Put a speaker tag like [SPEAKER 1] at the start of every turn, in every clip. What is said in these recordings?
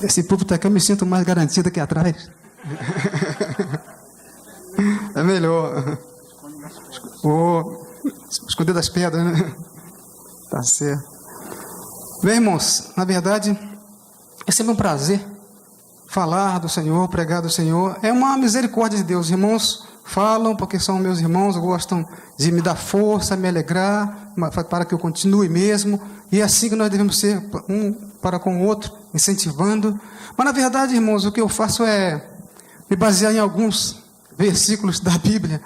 [SPEAKER 1] Esse púlpito aqui eu me sinto mais garantido aqui atrás. É melhor. Esconder das pedras, né? Tá certo. Bem, irmãos, na verdade, é sempre um prazer falar do Senhor, pregar do Senhor. É uma misericórdia de Deus. Irmãos falam porque são meus irmãos, gostam de me dar força, me alegrar, para que eu continue mesmo. E é assim que nós devemos ser, um para com o outro, incentivando. Mas, na verdade, irmãos, o que eu faço é me basear em alguns versículos da Bíblia.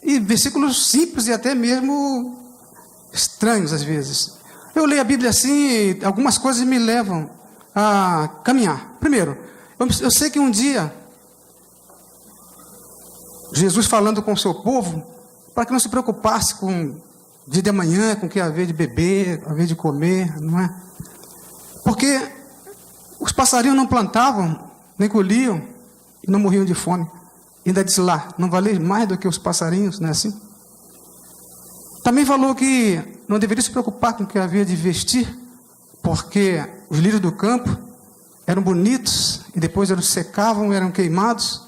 [SPEAKER 1] E versículos simples e até mesmo estranhos, às vezes. Eu leio a Bíblia assim e algumas coisas me levam a caminhar. Primeiro, eu sei que um dia, Jesus falando com o seu povo, para que não se preocupasse com o dia de amanhã, com o que haver de beber, haver de comer, não é? Porque os passarinhos não plantavam, nem colhiam, e não morriam de fome. Ainda diz lá, não vale mais do que os passarinhos, não é assim? Também falou que não deveria se preocupar com o que havia de vestir, porque os lírios do campo eram bonitos, e depois eles secavam, eram queimados.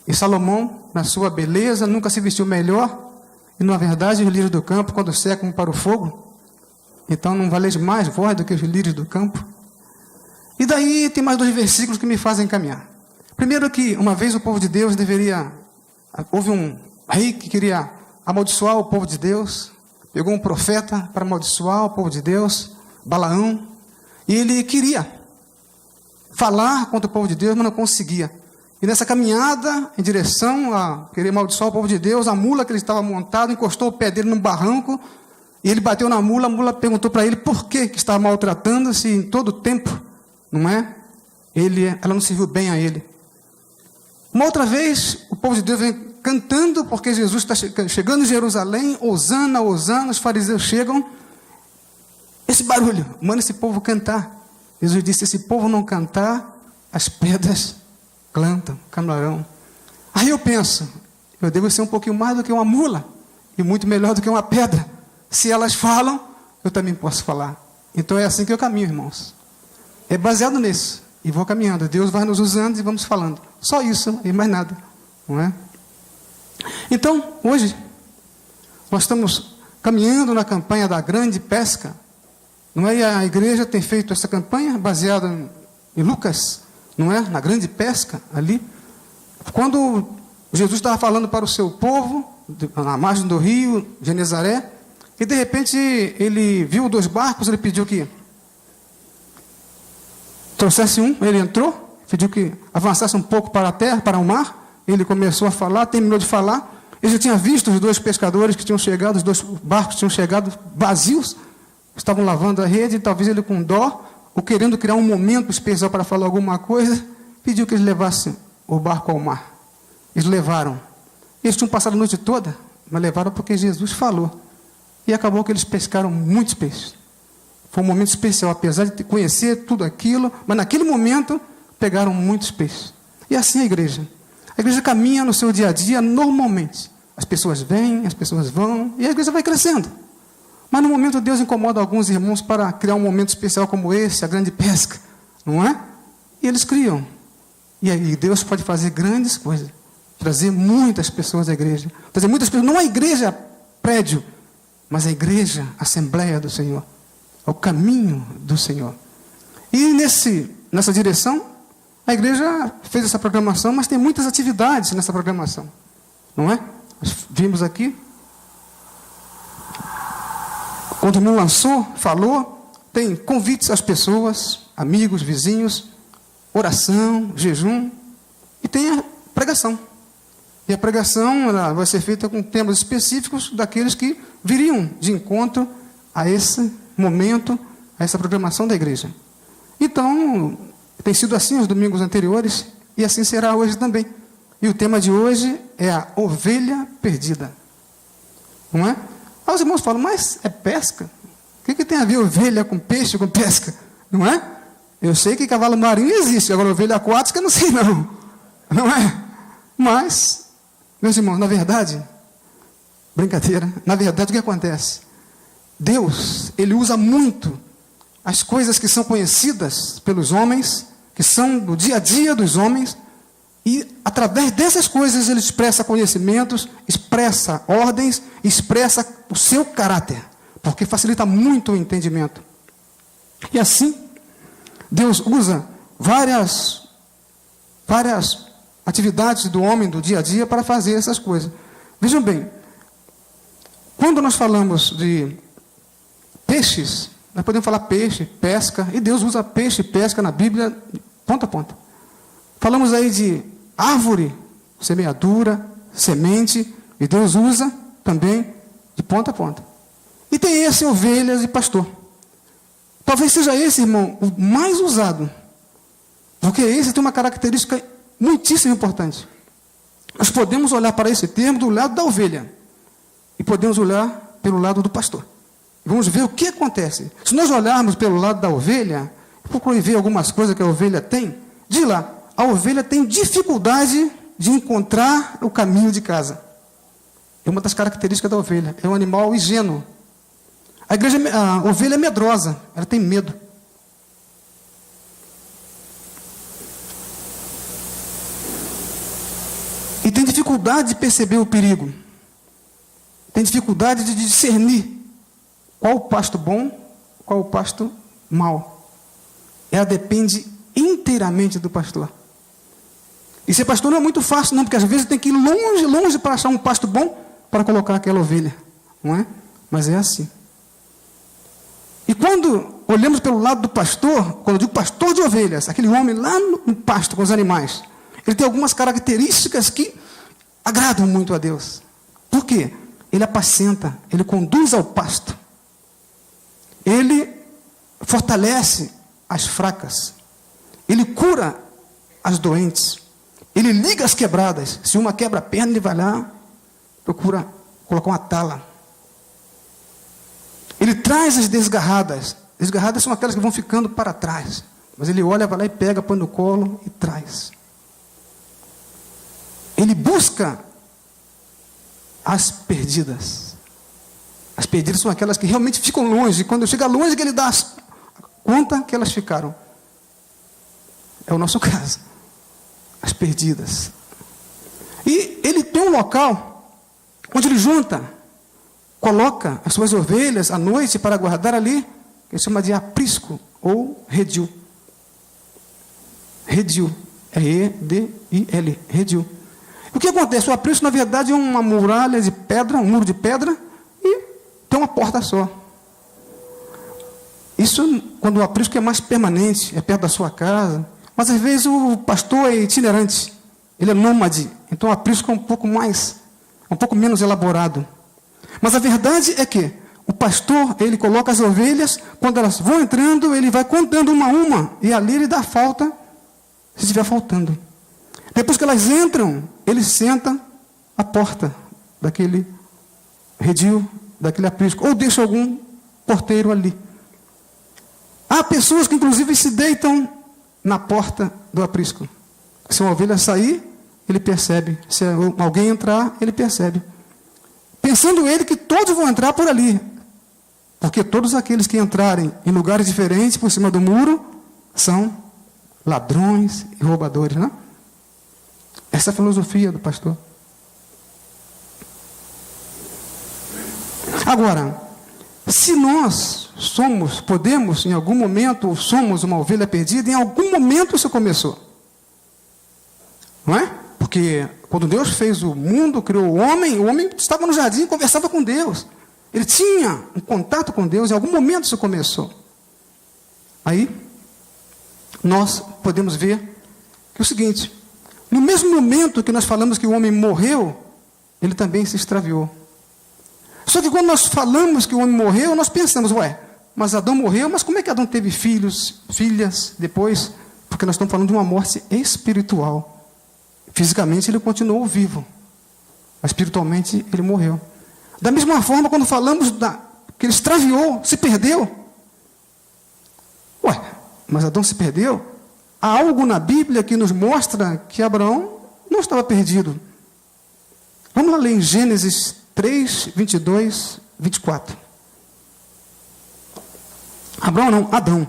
[SPEAKER 1] E Salomão, na sua beleza, nunca se vestiu melhor. E, na verdade, os lírios do campo, quando secam para o fogo, então não valeis mais vós do que os lírios do campo. E daí tem mais dois versículos que me fazem caminhar. Primeiro que, uma vez o povo de Deus houve um rei que queria amaldiçoar o povo de Deus, pegou um profeta para amaldiçoar o povo de Deus, Balaão, e ele queria falar contra o povo de Deus, mas não conseguia. E nessa caminhada em direção a querer amaldiçoar o povo de Deus, a mula que ele estava montado encostou o pé dele num barranco, e ele bateu na mula, a mula perguntou para ele por que estava maltratando, se em todo o tempo, não é? Ela não serviu bem a ele. Uma outra vez, o povo de Deus vem cantando, porque Jesus está chegando em Jerusalém, Hosana, Hosana, os fariseus chegam, esse barulho, manda esse povo cantar. Jesus disse, se esse povo não cantar, as pedras clamarão. Aí eu penso, eu devo ser um pouquinho mais do que uma mula, e muito melhor do que uma pedra. Se elas falam, eu também posso falar. Então é assim que eu caminho, irmãos. É baseado nisso. E vou caminhando. Deus vai nos usando e vamos falando. Só isso e mais nada. Não é? Então, hoje, nós estamos caminhando na campanha da grande pesca. Não é? E a igreja tem feito essa campanha baseada em Lucas, não é? Na grande pesca ali. Quando Jesus estava falando para o seu povo, na margem do rio, Genezaré, e de repente ele viu 2 barcos, ele pediu que trouxesse um, ele entrou, pediu que avançasse um pouco para a terra, para o mar, ele começou a falar, terminou de falar, ele já tinha visto os 2 pescadores que tinham chegado, os 2 barcos tinham chegado vazios, estavam lavando a rede, e talvez ele com dó, ou querendo criar um momento especial para falar alguma coisa, pediu que eles levassem o barco ao mar. Eles levaram. Eles tinham passado a noite toda, mas levaram porque Jesus falou. E acabou que eles pescaram muitos peixes. Foi um momento especial, apesar de conhecer tudo aquilo, mas naquele momento pegaram muitos peixes. E assim a igreja. A igreja caminha no seu dia a dia normalmente. As pessoas vêm, as pessoas vão, e a igreja vai crescendo. Mas no momento Deus incomoda alguns irmãos para criar um momento especial como esse, a grande pesca, não é? E eles criam. E aí Deus pode fazer grandes coisas. Trazer muitas pessoas à igreja. Trazer muitas pessoas, não a igreja prédio, mas a igreja, a Assembleia do Senhor. O caminho do Senhor. E nessa direção, a igreja fez essa programação, mas tem muitas atividades nessa programação. Não é? Nós vimos aqui. Quando o irmão lançou, falou, tem convites às pessoas, amigos, vizinhos, oração, jejum, e tem a pregação. E a pregação ela vai ser feita com temas específicos daqueles que viriam de encontro a esse momento, a essa programação da igreja. Então, tem sido assim os domingos anteriores, e assim será hoje também. E o tema de hoje é a ovelha perdida. Não é? Aí os irmãos falam, mas é pesca? O que tem a ver ovelha com peixe, com pesca? Não é? Eu sei que cavalo marinho existe, agora ovelha aquática eu não sei não. Não é? Mas, meus irmãos, na verdade, brincadeira, na verdade o que acontece? Deus, Ele usa muito as coisas que são conhecidas pelos homens que são do dia a dia dos homens, e através dessas coisas ele expressa conhecimentos, expressa ordens, expressa o seu caráter, porque facilita muito o entendimento. E assim, Deus usa várias atividades do homem do dia a dia para fazer essas coisas. Vejam bem, quando nós falamos de peixes, nós podemos falar peixe, pesca, e Deus usa peixe e pesca na Bíblia ponta a ponta. Falamos aí de árvore, semeadura, semente, e Deus usa também de ponta a ponta. E tem esse, ovelhas e pastor. Talvez seja esse, irmão, o mais usado, porque esse tem uma característica muitíssimo importante. Nós podemos olhar para esse termo do lado da ovelha, e podemos olhar pelo lado do pastor. Vamos ver o que acontece. Se nós olharmos pelo lado da ovelha, procure ver algumas coisas que a ovelha tem. De lá, a ovelha tem dificuldade de encontrar o caminho de casa. É uma das características da ovelha. É um animal ingênuo. A ovelha é medrosa. Ela tem medo. E tem dificuldade de perceber o perigo. Tem dificuldade de discernir qual o pasto bom, qual o pasto mau. Ela depende inteiramente do pastor. E ser pastor não é muito fácil, não, porque às vezes tem que ir longe, longe para achar um pasto bom para colocar aquela ovelha, não é? Mas é assim. E quando olhamos pelo lado do pastor, quando eu digo pastor de ovelhas, aquele homem lá no pasto com os animais, ele tem algumas características que agradam muito a Deus. Por quê? Ele apacenta, ele conduz ao pasto. Ele fortalece as fracas. Ele cura as doentes. Ele liga as quebradas. Se uma quebra a perna, ele vai lá, procura colocar uma tala. Ele traz as desgarradas. Desgarradas são aquelas que vão ficando para trás. Mas ele olha, vai lá e pega, põe no colo e traz. Ele busca as perdidas. As perdidas são aquelas que realmente ficam longe. Quando chega longe, que ele dá conta que elas ficaram. É o nosso caso. As perdidas. E ele tem um local onde ele junta, coloca as suas ovelhas à noite para guardar ali, que ele chama de aprisco ou redil. Redil. R-E-D-I-L. Redil. O que acontece? O aprisco, na verdade, é uma muralha de pedra, um muro de pedra, e tem uma porta só. Isso quando o aprisco é mais permanente, é perto da sua casa. Mas às vezes o pastor é itinerante, ele é nômade, então o aprisco é um pouco menos elaborado. Mas a verdade é que o pastor, ele coloca as ovelhas, quando elas vão entrando, ele vai contando uma a uma, e ali ele dá falta, se estiver faltando. Depois que elas entram, ele senta à porta daquele redil, daquele aprisco, ou deixa algum porteiro ali. Há pessoas que inclusive se deitam na porta do aprisco. Se uma ovelha sair, ele percebe. Se alguém entrar, ele percebe. Pensando ele que todos vão entrar por ali. Porque todos aqueles que entrarem em lugares diferentes por cima do muro são ladrões e roubadores, não? Essa é a filosofia do pastor. Agora, se nós podemos, em algum momento, somos uma ovelha perdida, em algum momento isso começou. Não é? Porque quando Deus fez o mundo, criou o homem estava no jardim e conversava com Deus. Ele tinha um contato com Deus, em algum momento isso começou. Aí, nós podemos ver que é o seguinte: no mesmo momento que nós falamos que o homem morreu, ele também se extraviou. Só que quando nós falamos que o homem morreu, nós pensamos, mas Adão morreu, mas como é que Adão teve filhos, filhas depois? Porque nós estamos falando de uma morte espiritual. Fisicamente ele continuou vivo, mas espiritualmente ele morreu. Da mesma forma, quando falamos que ele extraviou, se perdeu. Mas Adão se perdeu? Há algo na Bíblia que nos mostra que Abraão não estava perdido. Vamos lá ler em Gênesis 3, 22, 24. Adão.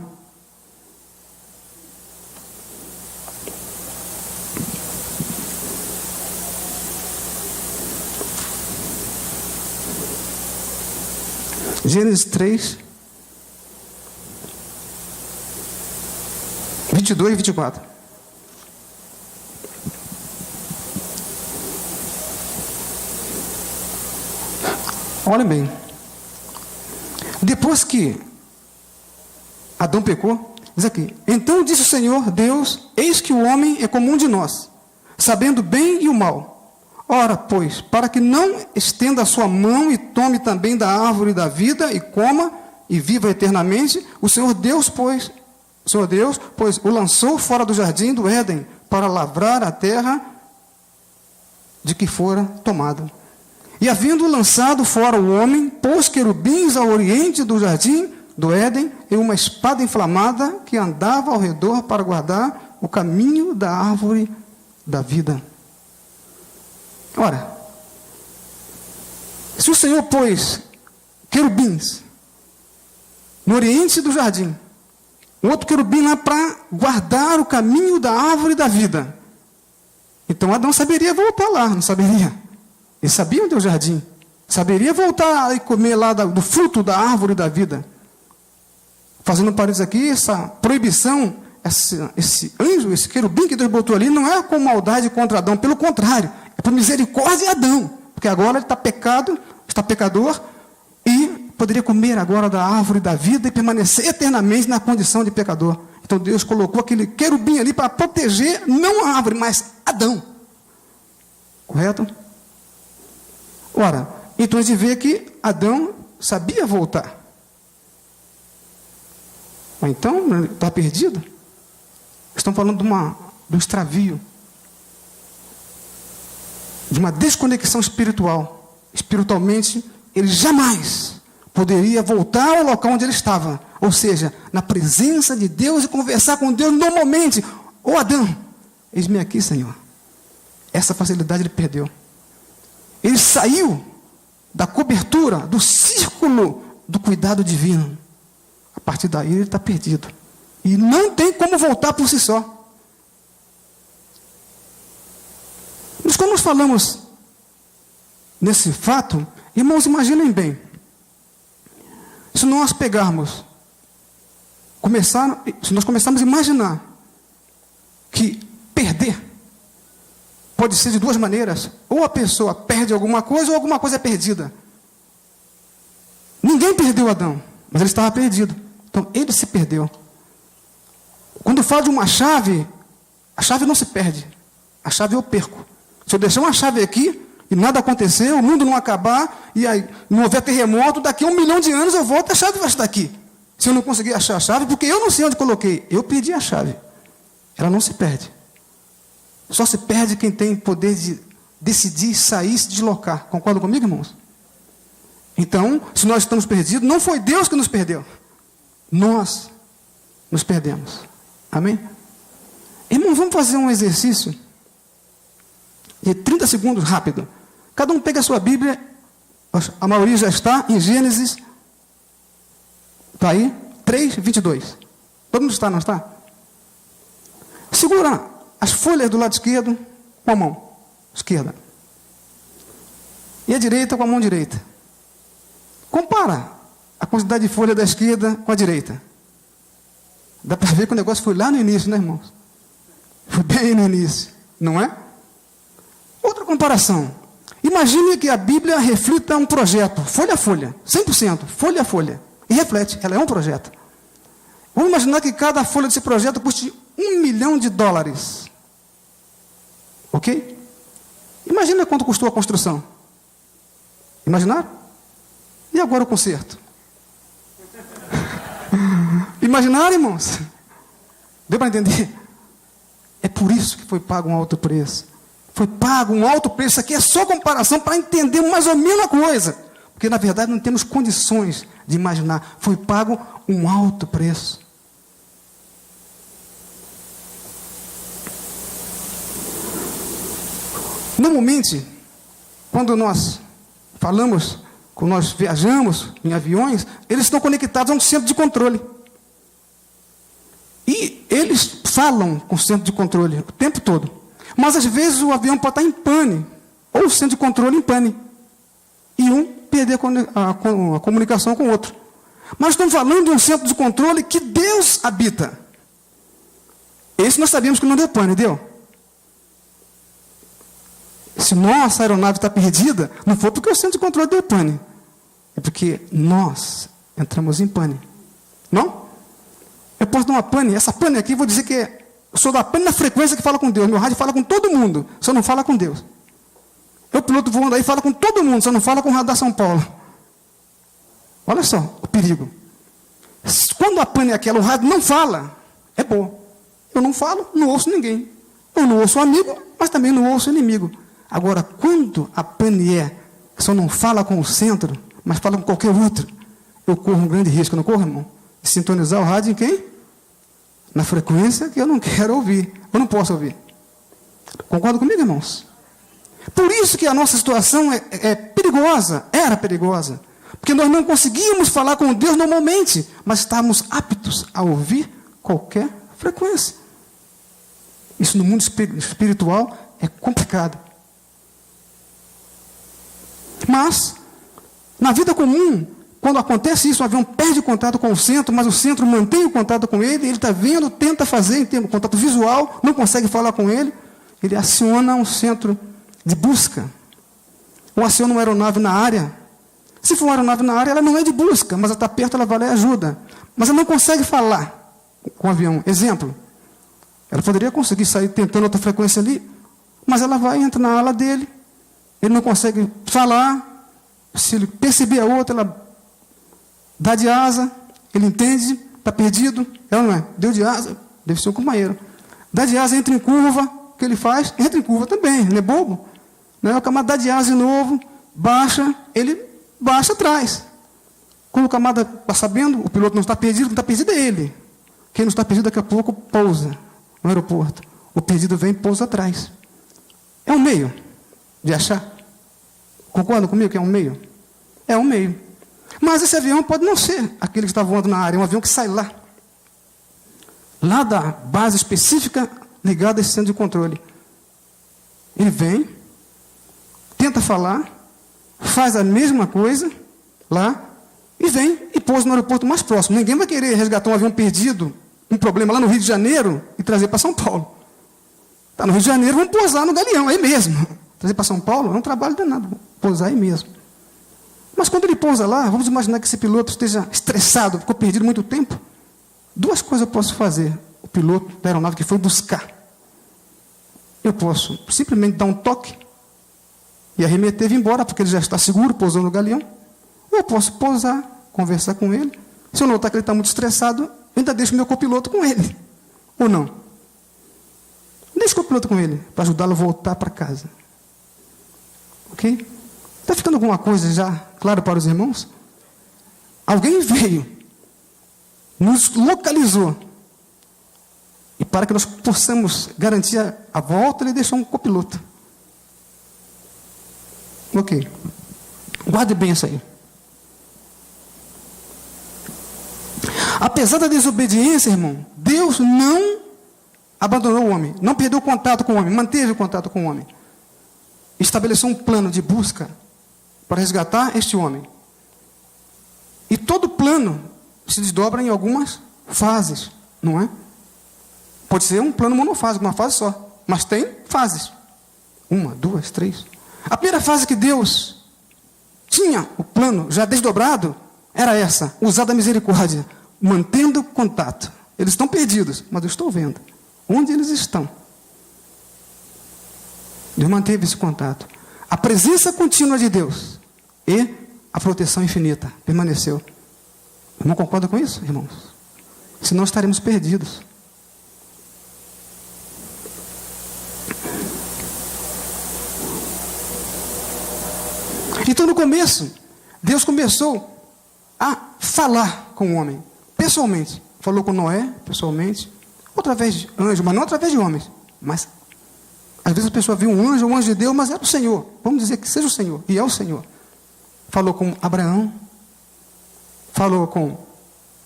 [SPEAKER 1] Gênesis 3, 22 e 24. Olha bem. Depois que Adão pecou, diz aqui: então disse o Senhor Deus: eis que o homem é como um de nós, sabendo o bem e o mal. Ora, pois, para que não estenda a sua mão e tome também da árvore da vida e coma e viva eternamente, o Senhor Deus, pois, o lançou fora do jardim do Éden para lavrar a terra de que fora tomado. E havendo lançado fora o homem, pôs querubins ao oriente do jardim do Éden e uma espada inflamada que andava ao redor para guardar o caminho da árvore da vida. Ora, se o Senhor pôs querubins no oriente do jardim, um outro querubim lá para guardar o caminho da árvore da vida, então Adão saberia voltar lá, não saberia? Ele sabia onde é o jardim, saberia voltar e comer lá do fruto da árvore da vida. Fazendo um parênteses aqui, essa proibição, esse anjo, esse querubim que Deus botou ali, não é com maldade contra Adão, pelo contrário, é por misericórdia de Adão, porque agora ele está pecador, e poderia comer agora da árvore da vida e permanecer eternamente na condição de pecador. Então Deus colocou aquele querubim ali para proteger, não a árvore, mas Adão. Correto? Ora, então a gente vê que Adão sabia voltar. Mas então, está perdido? Estão falando de um extravio, de uma desconexão espiritual. Espiritualmente, ele jamais poderia voltar ao local onde ele estava, ou seja, na presença de Deus e conversar com Deus normalmente. Ô Adão, eis-me aqui, Senhor. Essa facilidade ele perdeu. Ele saiu da cobertura, do círculo do cuidado divino. A partir daí ele está perdido. E não tem como voltar por si só. Mas quando nós falamos nesse fato, irmãos, imaginem bem. Se nós começarmos a imaginar que perder pode ser de duas maneiras. Ou a pessoa perde alguma coisa, ou alguma coisa é perdida. Ninguém perdeu Adão, mas ele estava perdido. Então, ele se perdeu. Quando falo de uma chave, a chave não se perde. A chave eu perco. Se eu deixar uma chave aqui, e nada acontecer, o mundo não acabar, e aí não houver terremoto, daqui a 1 milhão de anos eu volto, a chave vai estar aqui. Se eu não conseguir achar a chave, porque eu não sei onde coloquei, eu perdi a chave. Ela não se perde. Só se perde quem tem poder de decidir sair, se deslocar. Concordam comigo, irmãos? Então, se nós estamos perdidos, não foi Deus que nos perdeu. Nós nos perdemos. Amém? Irmãos, vamos fazer um exercício de 30 segundos rápido. Cada um pega a sua Bíblia. A maioria já está em Gênesis. Está aí? 3, 22. Todo mundo está, não está? Segura as folhas do lado esquerdo com a mão esquerda. E a direita com a mão direita. Compara a quantidade de folha da esquerda com a direita. Dá para ver que o negócio foi lá no início, né, irmãos? Foi bem no início, não é? Outra comparação. Imagine que a Bíblia reflita um projeto, folha a folha, 100%, folha a folha. E reflete, ela é um projeto. Vamos imaginar que cada folha desse projeto custe $1 milhão. Ok? Imagina quanto custou a construção. Imaginaram? E agora o conserto? Imaginaram, irmãos? Deu para entender? É por isso que foi pago um alto preço. Foi pago um alto preço. Isso aqui é só comparação para entender mais ou menos a coisa. Porque, na verdade, não temos condições de imaginar. Foi pago um alto preço. Normalmente, quando nós falamos, quando nós viajamos em aviões, eles estão conectados a um centro de controle. E eles falam com o centro de controle o tempo todo. Mas, às vezes, o avião pode estar em pane, ou o centro de controle em pane. E um perder a comunicação com o outro. Mas estamos falando de um centro de controle que Deus habita. Esse nós sabemos que não deu pane, deu? Se nossa aeronave está perdida, não foi porque o centro de controle deu pane. É porque nós entramos em pane. Não? Eu posso dar uma pane. Essa pane aqui, vou dizer que eu sou da pane na frequência que fala com Deus. Meu rádio fala com todo mundo, só não fala com Deus. O piloto voando aí fala com todo mundo, só não fala com o radar São Paulo. Olha só o perigo. Quando a pane é aquela, o rádio não fala, é bom. Eu não falo, não ouço ninguém. Eu não ouço o amigo, mas também não ouço o inimigo. Agora, quando a pane só não fala com o centro, mas fala com qualquer outro, eu corro um grande risco, não corro, irmão? De sintonizar o rádio em quem? Na frequência que eu não quero ouvir. Eu não posso ouvir. Concorda comigo, irmãos? Por isso que a nossa situação é perigosa, era perigosa. Porque nós não conseguíamos falar com Deus normalmente, mas estávamos aptos a ouvir qualquer frequência. Isso no mundo espiritual é complicado. Mas, na vida comum, quando acontece isso, o avião perde contato com o centro, mas o centro mantém o contato com ele está vendo, tenta fazer, tem um contato visual, não consegue falar com ele aciona um centro de busca, ou aciona uma aeronave na área. Se for uma aeronave na área, ela não é de busca, mas ela está perto, ela vai lá e ajuda. Mas ela não consegue falar com o avião. Exemplo, ela poderia conseguir sair tentando outra frequência ali, mas ela vai e entra na ala dele, ele não consegue falar, se ele perceber a outra, ela dá de asa, ele entende, está perdido, ela não é, deu de asa, deve ser um companheiro. Dá de asa, entra em curva, o que ele faz? Entra em curva também, ele é bobo. Não é? O camarada dá de asa de novo, baixa, ele baixa atrás. Quando o camarada está sabendo, o piloto não está perdido, quem está perdido é ele. Quem não está perdido, daqui a pouco pousa no aeroporto. O perdido vem e pousa atrás. É um meio de achar. Concordam comigo que é um meio? É um meio. Mas esse avião pode não ser aquele que está voando na área, é um avião que sai lá da base específica ligada a esse centro de controle. Ele vem, tenta falar, faz a mesma coisa lá e vem e pousa no aeroporto mais próximo. Ninguém vai querer resgatar um avião perdido, um problema lá no Rio de Janeiro e trazer para São Paulo. Está no Rio de Janeiro, vamos pousar no Galeão, aí mesmo. Trazer para São Paulo é um trabalho danado, pousar aí mesmo. Mas quando ele pousa lá, vamos imaginar que esse piloto esteja estressado, ficou perdido muito tempo. Duas coisas eu posso fazer. O piloto da aeronave que foi buscar. Eu posso simplesmente dar um toque e arremeter e vir embora, porque ele já está seguro, pousando no Galeão. Ou eu posso pousar, conversar com ele. Se eu notar que ele está muito estressado, eu ainda deixo meu copiloto com ele. Ou não? Deixa o copiloto com ele, para ajudá-lo a voltar para casa. Ok? Está ficando alguma coisa já claro para os irmãos? Alguém veio, nos localizou, e para que nós possamos garantir a volta, ele deixou um copiloto. Ok. Guarde bem isso aí. Apesar da desobediência, irmão, Deus não abandonou o homem, não perdeu o contato com o homem, manteve o contato com o homem. Estabeleceu um plano de busca para resgatar este homem. E todo plano se desdobra em algumas fases, não é? Pode ser um plano monofásico, uma fase só, mas tem fases. 1, 2, 3. A primeira fase que Deus tinha o plano já desdobrado era essa, usar da misericórdia, mantendo contato. Eles estão perdidos, mas eu estou vendo onde eles estão. Deus manteve esse contato. A presença contínua de Deus e a proteção infinita permaneceu. Irmão, concorda com isso, irmãos? Senão estaremos perdidos. Então, no começo, Deus começou a falar com o homem, pessoalmente. Falou com Noé, pessoalmente, através de anjos, mas não através de homens. Mas, às vezes a pessoa viu um anjo de Deus, mas era o Senhor. Vamos dizer que seja o Senhor, e é o Senhor. Falou com Abraão, falou com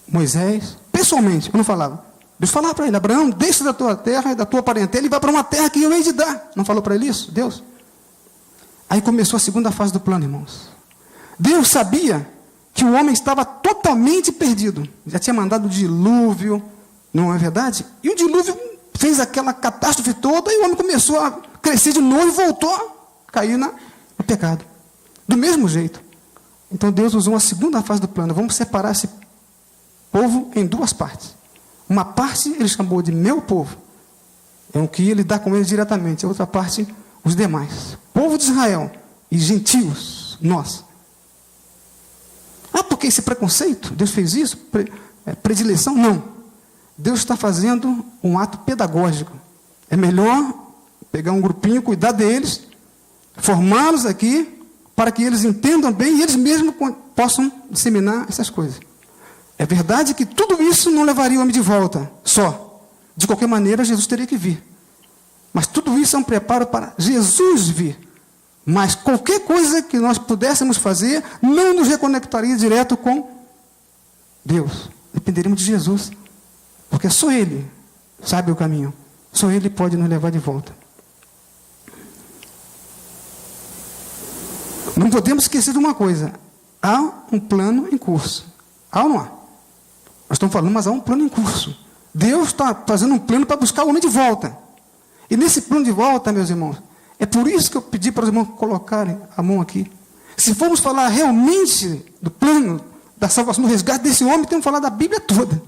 [SPEAKER 1] Moisés, pessoalmente, eu não falava. Deus falava para ele, Abraão, deixa da tua terra e da tua parentela e vai para uma terra que eu hei de dar. Não falou para ele isso, Deus? Aí começou a segunda fase do plano, irmãos. Deus sabia que o homem estava totalmente perdido. Já tinha mandado o dilúvio, não é verdade? E o dilúvio fez aquela catástrofe toda e o homem começou a crescer de novo e voltou a cair no pecado. Do mesmo jeito. Então Deus usou uma segunda fase do plano. Vamos separar esse povo em duas partes. Uma parte ele chamou de meu povo. É o que ele dá com ele diretamente. A outra parte, os demais. Povo de Israel e gentios, nós. Porque esse preconceito? Deus fez isso? Predileção? Não. Deus está fazendo um ato pedagógico. É melhor pegar um grupinho, cuidar deles, formá-los aqui, para que eles entendam bem e eles mesmos possam disseminar essas coisas. É verdade que tudo isso não levaria o homem de volta, só. De qualquer maneira, Jesus teria que vir. Mas tudo isso é um preparo para Jesus vir. Mas qualquer coisa que nós pudéssemos fazer, não nos reconectaria direto com Deus. Dependeríamos de Jesus. Porque só Ele sabe o caminho. Só Ele pode nos levar de volta. Não podemos esquecer de uma coisa. Há um plano em curso. Há ou não há? Nós estamos falando, mas há um plano em curso. Deus está fazendo um plano para buscar o homem de volta. E nesse plano de volta, meus irmãos, é por isso que eu pedi para os irmãos colocarem a mão aqui. Se formos falar realmente do plano da salvação, do resgate desse homem, temos que falar da Bíblia toda.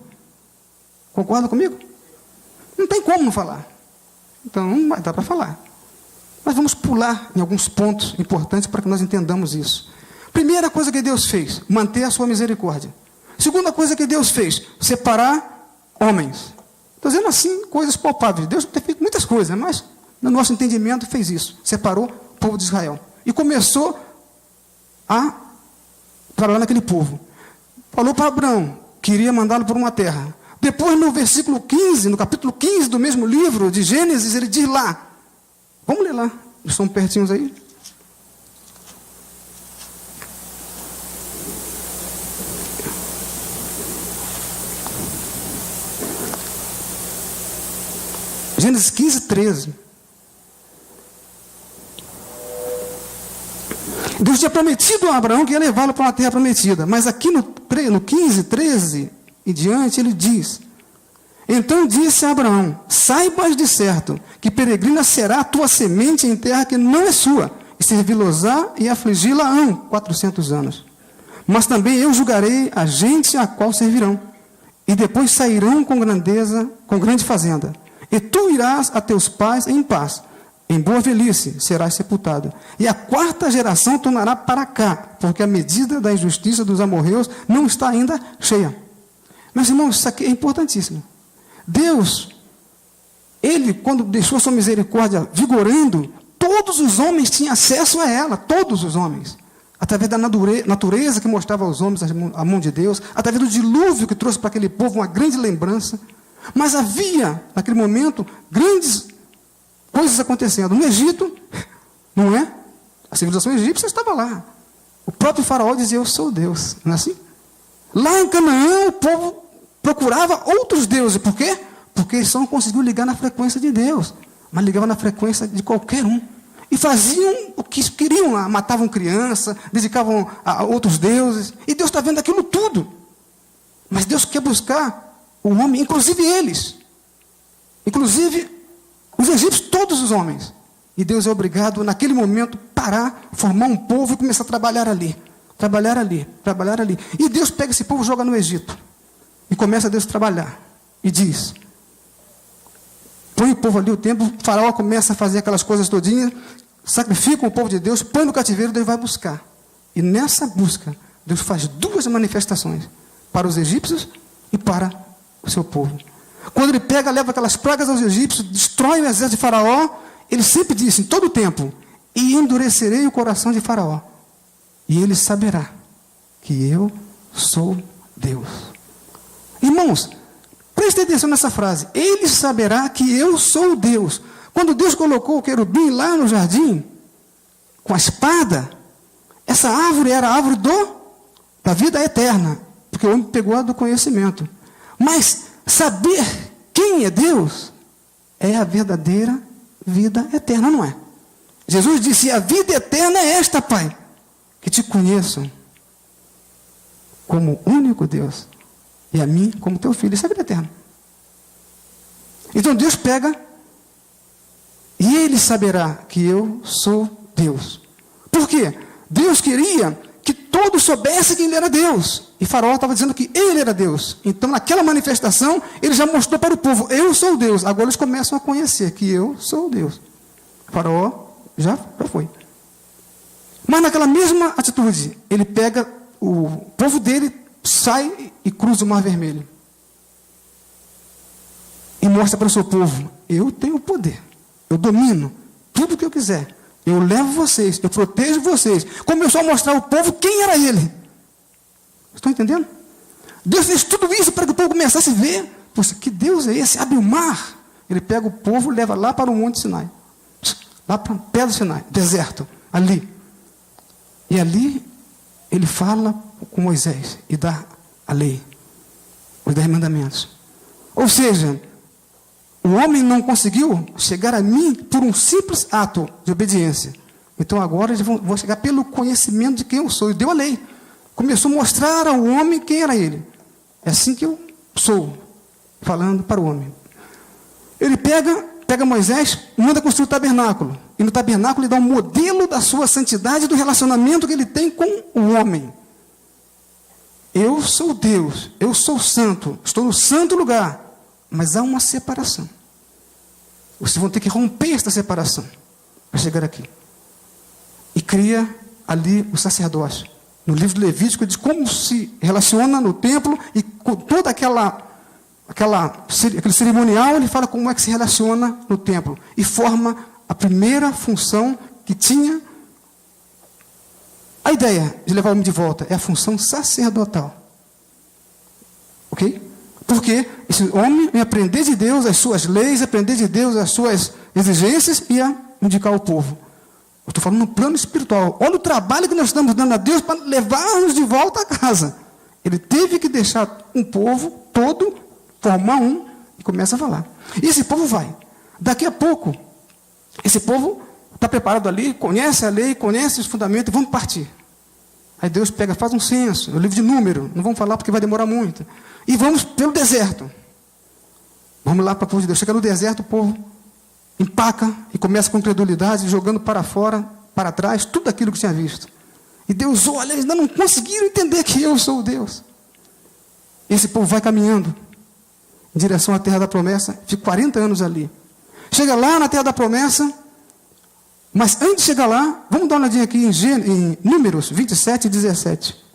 [SPEAKER 1] Concorda comigo? Não tem como não falar. Então, não vai dar para falar. Mas vamos pular em alguns pontos importantes para que nós entendamos isso. Primeira coisa que Deus fez, manter a sua misericórdia. Segunda coisa que Deus fez, separar homens. Estou dizendo assim, coisas palpáveis. Deus tem feito muitas coisas, mas no nosso entendimento fez isso. Separou o povo de Israel. E começou a trabalhar naquele povo. Falou para Abraão, queria mandá-lo por uma terra. Depois, no versículo 15, no capítulo 15 do mesmo livro de Gênesis, ele diz lá. Vamos ler lá. Estão pertinhos aí? Gênesis 15, 13. Deus tinha prometido a Abraão que ia levá-lo para uma terra prometida. Mas aqui no 15, 13 e diante, ele diz: então disse a Abraão: saibas de certo que peregrina será a tua semente em terra que não é sua, e servi-los-á e afligi-la-ão 400 anos. Mas também eu julgarei a gente a qual servirão, e depois sairão com grandeza, com grande fazenda. E tu irás a teus pais em paz, em boa velhice serás sepultado. E a quarta geração tornará para cá, porque a medida da injustiça dos amorreus não está ainda cheia. Meus irmãos, isso aqui é importantíssimo. Deus, Ele, quando deixou a sua misericórdia vigorando, todos os homens tinham acesso a ela, todos os homens. Através da natureza que mostrava aos homens a mão de Deus, através do dilúvio que trouxe para aquele povo uma grande lembrança. Mas havia, naquele momento, grandes coisas acontecendo. No Egito, não é? A civilização egípcia estava lá. O próprio faraó dizia: eu sou Deus. Não é assim? Lá em Canaã, o povo procurava outros deuses. Por quê? Porque eles só não conseguiam ligar na frequência de Deus, mas ligavam na frequência de qualquer um. E faziam o que queriam lá. Matavam criança, dedicavam a outros deuses. E Deus está vendo aquilo tudo. Mas Deus quer buscar o homem, inclusive eles. Inclusive os egípcios, todos os homens. E Deus é obrigado, naquele momento, parar, formar um povo e começar a trabalhar ali. Trabalhar ali, trabalhar ali. E Deus pega esse povo e joga no Egito. E começa a Deus a trabalhar. E diz: põe o povo ali o tempo, o faraó começa a fazer aquelas coisas todinhas, sacrifica o povo de Deus, põe no cativeiro, Deus vai buscar. E nessa busca, Deus faz duas manifestações, para os egípcios e para o seu povo. Quando ele pega, leva aquelas pragas aos egípcios, destrói o exército de faraó, ele sempre disse, em todo o tempo: e endurecerei o coração de faraó, e ele saberá que eu sou Deus. Irmãos, prestem atenção nessa frase: ele saberá que eu sou Deus. Quando Deus colocou o querubim lá no jardim, com a espada, essa árvore era a árvore da vida eterna, porque o homem pegou a do conhecimento. Mas saber quem é Deus é a verdadeira vida eterna, não é? Jesus disse: a vida eterna é esta, Pai, que te conheçam como único Deus e a mim como teu filho. Isso é vida eterna. Então Deus pega e ele saberá que eu sou Deus. Por quê? Deus queria que todos soubessem que ele era Deus. E Faraó estava dizendo que ele era Deus. Então, naquela manifestação, ele já mostrou para o povo, eu sou Deus. Agora eles começam a conhecer que eu sou Deus. Faraó já foi. Mas naquela mesma atitude, ele pega o povo dele, sai e cruza o Mar Vermelho. E mostra para o seu povo, eu tenho poder. Eu domino tudo o que eu quiser. Eu levo vocês, eu protejo vocês. Começou a mostrar ao povo quem era ele. Estão entendendo? Deus fez tudo isso para que o povo começasse a ver. Poxa, que Deus é esse? Abre o mar. Ele pega o povo e leva lá para o Monte Sinai. Lá para o pé do Sinai, deserto, ali. E ali ele fala com Moisés e dá a lei, os 10 mandamentos. Ou seja, o homem não conseguiu chegar a mim por um simples ato de obediência. Então agora eles vão chegar pelo conhecimento de quem eu sou. E deu a lei. Começou a mostrar ao homem quem era ele. É assim que eu sou, falando para o homem. Ele pega Moisés, manda construir o tabernáculo. E no tabernáculo ele dá um modelo da sua santidade, do relacionamento que ele tem com o homem. Eu sou Deus, eu sou santo, estou no santo lugar. Mas há uma separação. Vocês vão ter que romper esta separação para chegar aqui. E cria ali o sacerdócio. No livro de Levítico, diz como se relaciona no templo e com toda aquele cerimonial, ele fala como é que se relaciona no templo. E forma a primeira função que tinha a ideia de levar o homem de volta. É a função sacerdotal. Ok? Porque esse homem ia aprender de Deus as suas leis, aprender de Deus as suas exigências e ia indicar ao povo. Eu estou falando no plano espiritual. Olha o trabalho que nós estamos dando a Deus para levar-nos de volta a casa. Ele teve que deixar um povo todo, formar um, e começa a falar. E esse povo vai. Daqui a pouco, esse povo está preparado ali, conhece a lei, conhece os fundamentos, e vamos partir. Aí Deus pega, faz um censo, o livro de número, não vamos falar porque vai demorar muito. E vamos pelo deserto. Vamos lá para o povo de Deus. Chega no deserto, o povo empaca e começa com incredulidade, jogando para fora, para trás, tudo aquilo que tinha visto. E Deus olha, eles ainda não conseguiram entender que eu sou Deus. E esse povo vai caminhando em direção à terra da promessa, fica 40 anos ali. Chega lá na terra da promessa, mas antes de chegar lá, vamos dar uma olhadinha aqui em Números 27 e 17.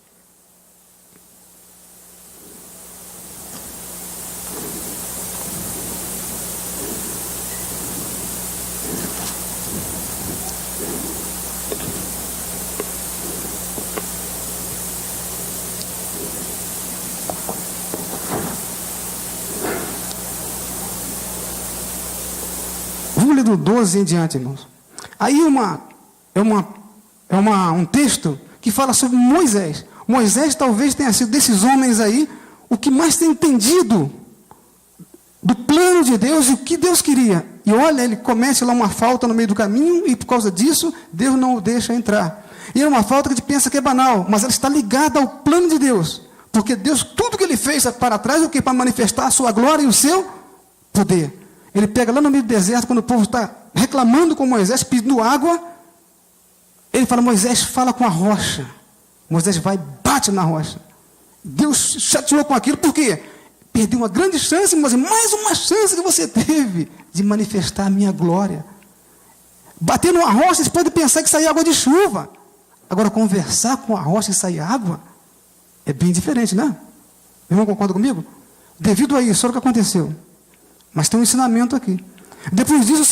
[SPEAKER 1] Vamos ler do 12 em diante, irmãos. Aí um texto que fala sobre Moisés. Moisés talvez tenha sido desses homens aí o que mais tem entendido do plano de Deus e o que Deus queria. E olha, ele comete lá uma falta no meio do caminho e por causa disso, Deus não o deixa entrar. E é uma falta que a gente pensa que é banal, mas ela está ligada ao plano de Deus. Porque Deus, tudo que ele fez para trás, o que? Para manifestar a sua glória e o seu poder. Ele pega lá no meio do deserto, quando o povo está reclamando com Moisés, pedindo água, ele fala, Moisés, fala com a rocha. Moisés vai e bate na rocha. Deus chateou com aquilo, por quê? Perdeu uma grande chance, mas mais uma chance que você teve de manifestar a minha glória. Bater numa rocha, vocês podem pensar que saía água de chuva. Agora, conversar com a rocha e sair água é bem diferente, né? Meu irmão, concorda comigo? Devido a isso, olha o que aconteceu. Mas tem um ensinamento aqui. Depois disse o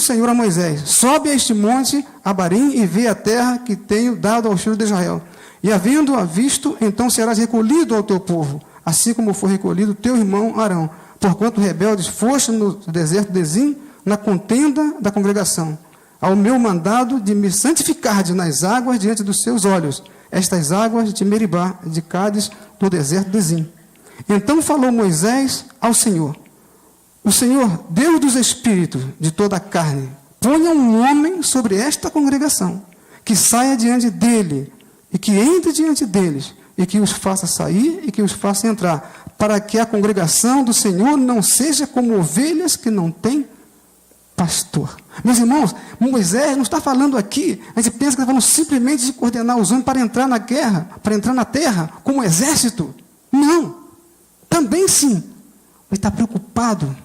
[SPEAKER 1] Senhor a Moisés, sobe a este monte, Abarim, e vê a terra que tenho dado aos filhos de Israel. E havendo-a visto, então serás recolhido ao teu povo, assim como foi recolhido teu irmão Arão. Porquanto rebeldes foste no deserto de Zim, na contenda da congregação, ao meu mandado de me santificar nas águas diante dos seus olhos, estas águas de Meribá, de Cádiz, do deserto de Zim. Então falou Moisés ao Senhor, o Senhor, Deus dos espíritos de toda a carne, ponha um homem sobre esta congregação, que saia diante dele, e que entre diante deles, e que os faça sair, e que os faça entrar, para que a congregação do Senhor não seja como ovelhas que não têm pastor. Meus irmãos, Moisés não está falando aqui, a gente pensa que está falando simplesmente de coordenar os homens para entrar na guerra, para entrar na terra, como exército. Não, também sim. Ele está preocupado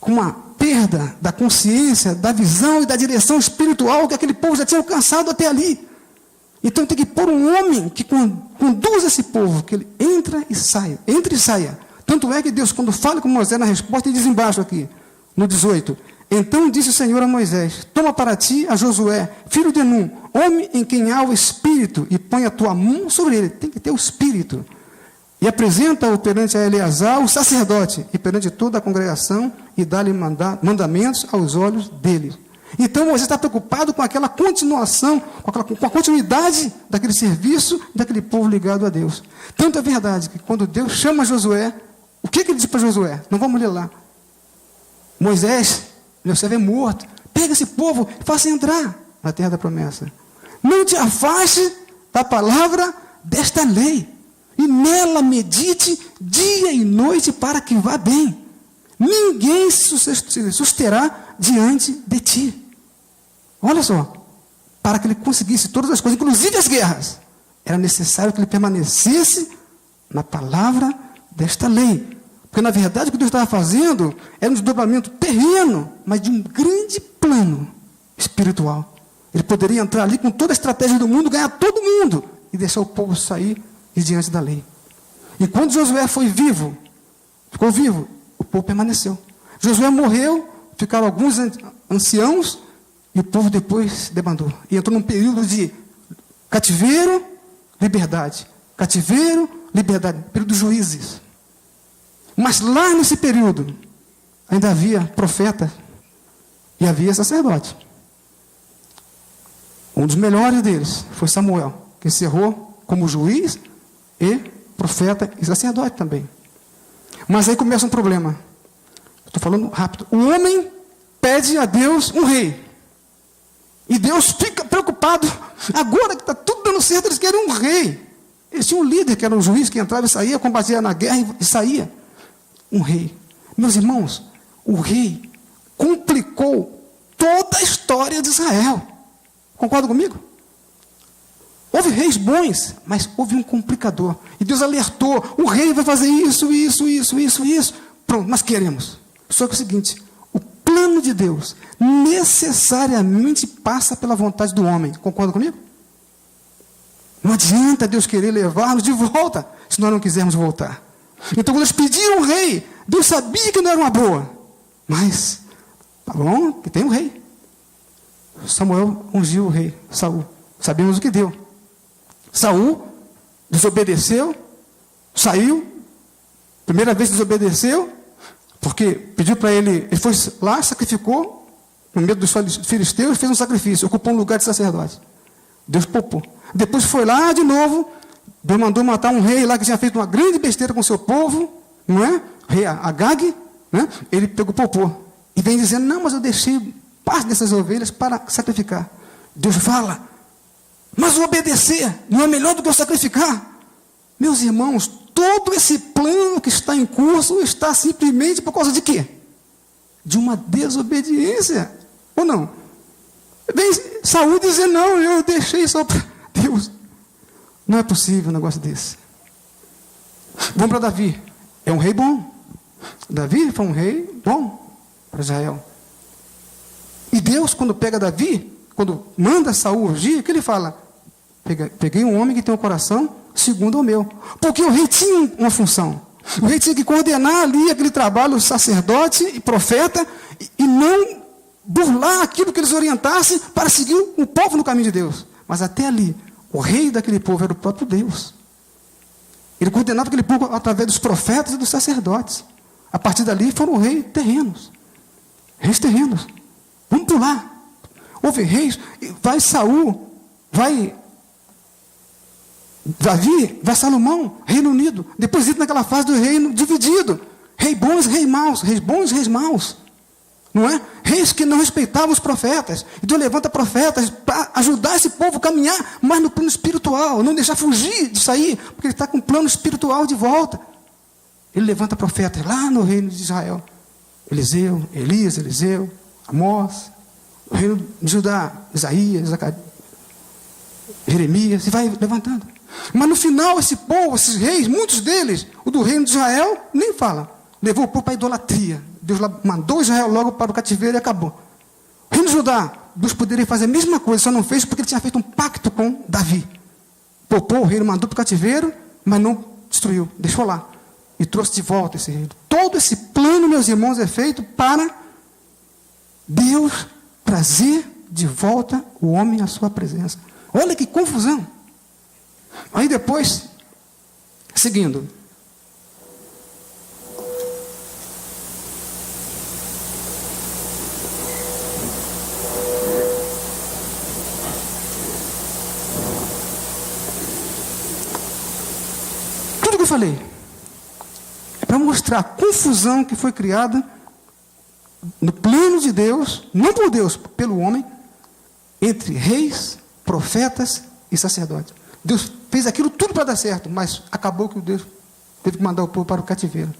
[SPEAKER 1] com a perda da consciência, da visão e da direção espiritual que aquele povo já tinha alcançado até ali. Então tem que pôr um homem que conduz esse povo, que ele entra e saia. Tanto é que Deus, quando fala com Moisés na resposta, ele diz embaixo aqui, no 18, então disse o Senhor a Moisés, toma para ti a Josué, filho de Num, homem em quem há o Espírito, e põe a tua mão sobre ele, tem que ter o Espírito, e apresenta-o perante a Eleazar, o sacerdote, e perante toda a congregação, e dá-lhe mandamentos aos olhos deles. Então Moisés está preocupado com aquela continuação, com a continuidade daquele serviço, daquele povo ligado a Deus. Tanto é verdade que quando Deus chama Josué, o que ele diz para Josué? Não vamos ler lá. Moisés, meu servo é morto, pega esse povo e faça entrar na terra da promessa. Não te afaste da palavra desta lei, e nela medite dia e noite para que vá bem. Ninguém se susterá diante de ti. Olha só, para que ele conseguisse todas as coisas, inclusive as guerras, era necessário que ele permanecesse na palavra desta lei. Porque, na verdade, o que Deus estava fazendo era um desdobramento terreno, mas de um grande plano espiritual. Ele poderia entrar ali com toda a estratégia do mundo, ganhar todo mundo, e deixar o povo sair de diante da lei. E quando Josué ficou vivo, o povo permaneceu. Josué morreu, ficaram alguns anciãos, e o povo depois debandou. E entrou num período de cativeiro, liberdade. Cativeiro, liberdade. Período dos juízes. Mas lá nesse período, ainda havia profeta e havia sacerdote. Um dos melhores deles foi Samuel, que encerrou como juiz e profeta e sacerdote também. Mas aí começa um problema. Estou falando rápido. O homem pede a Deus um rei. E Deus fica preocupado. Agora que está tudo dando certo, eles querem um rei. Eles tinham um líder, que era um juiz, que entrava e saía, combatia na guerra e saía. Um rei. Meus irmãos, o rei complicou toda a história de Israel. Concorda comigo? Houve reis bons, mas houve um complicador. E Deus alertou, o rei vai fazer isso. Pronto, nós queremos. Só que é o seguinte, o plano de Deus necessariamente passa pela vontade do homem. Concorda comigo? Não adianta Deus querer levar-nos de volta, se nós não quisermos voltar. Então, quando eles pediram um rei, Deus sabia que não era uma boa. Mas, tá bom, que tem um rei. Samuel ungiu o rei, Saul. Sabemos o que deu. Saul desobedeceu, saiu, primeira vez desobedeceu, porque pediu para ele foi lá, sacrificou, no meio dos filisteus, fez um sacrifício, ocupou um lugar de sacerdote. Deus poupou. Depois foi lá de novo, Deus mandou matar um rei lá que tinha feito uma grande besteira com seu povo, não é? Rei Agag, né? Ele pegou, poupou. E vem dizendo, não, mas eu deixei parte dessas ovelhas para sacrificar. Deus fala, mas o obedecer não é melhor do que o sacrificar? Meus irmãos, todo esse plano que está em curso está simplesmente por causa de quê? De uma desobediência, ou não? Vem Saul dizer, não, eu deixei só para Deus. Não é possível um negócio desse. Vamos para Davi. É um rei bom. Davi foi um rei bom para Israel. E Deus, quando pega Davi, quando manda Saul ungir, o que ele fala? Peguei um homem que tem um coração segundo o meu. Porque o rei tinha uma função. O rei tinha que coordenar ali aquele trabalho, sacerdote e profeta, e não burlar aquilo que eles orientassem para seguir o povo no caminho de Deus. Mas até ali, o rei daquele povo era o próprio Deus. Ele coordenava aquele povo através dos profetas e dos sacerdotes. A partir dali foram reis terrenos. Reis terrenos. Vamos pular. Houve reis, vai Saul, vai Davi, vai Salomão, Reino Unido. Depois entra naquela fase do reino dividido. Rei bons, rei maus, reis bons, reis maus. não é? Reis que não respeitavam os profetas. E Deus levanta profetas para ajudar esse povo a caminhar mais no plano espiritual, não deixar fugir de sair, porque ele está com o plano espiritual de volta. Ele levanta profetas lá no reino de Israel. Eliseu, Elias, Eliseu, Amós, o reino de Judá, Isaías, Jeremias, e vai levantando. Mas no final, esse povo, esses reis, muitos deles, o do reino de Israel, nem fala. Levou o povo para a idolatria. Deus mandou Israel logo para o cativeiro e acabou. O reino de Judá, Deus poderia fazer a mesma coisa, só não fez porque ele tinha feito um pacto com Davi. Poupou o reino, mandou para o cativeiro, mas não destruiu, deixou lá. E trouxe de volta esse reino. Todo esse plano, meus irmãos, é feito para Deus trazer de volta o homem à sua presença. Olha que confusão. Aí depois, seguindo. Tudo que eu falei é para mostrar a confusão que foi criada no plano de Deus, não por Deus, pelo homem, entre reis, profetas e sacerdotes. Deus fez aquilo tudo para dar certo, mas acabou que Deus teve que mandar o povo para o cativeiro.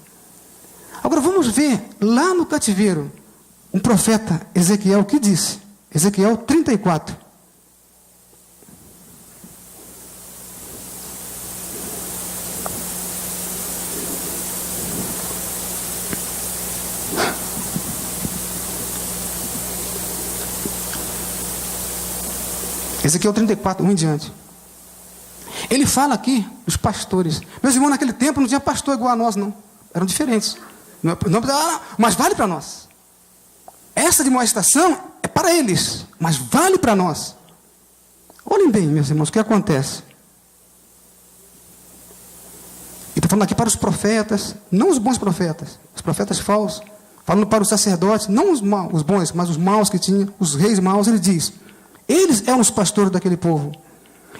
[SPEAKER 1] Agora vamos ver lá no cativeiro um profeta, Ezequiel, que disse, Ezequiel 34. Ezequiel 34, 1 em diante. Ele fala aqui dos pastores. Meus irmãos, naquele tempo não tinha pastor igual a nós, não. Eram diferentes. Mas vale para nós. Essa demonstração é para eles, mas vale para nós. Olhem bem, meus irmãos, o que acontece. Ele está falando aqui para os profetas, não os bons profetas, os profetas falsos. Falando para os sacerdotes, não os bons, mas os maus que tinham, os reis maus. Ele diz: eles eram os pastores daquele povo.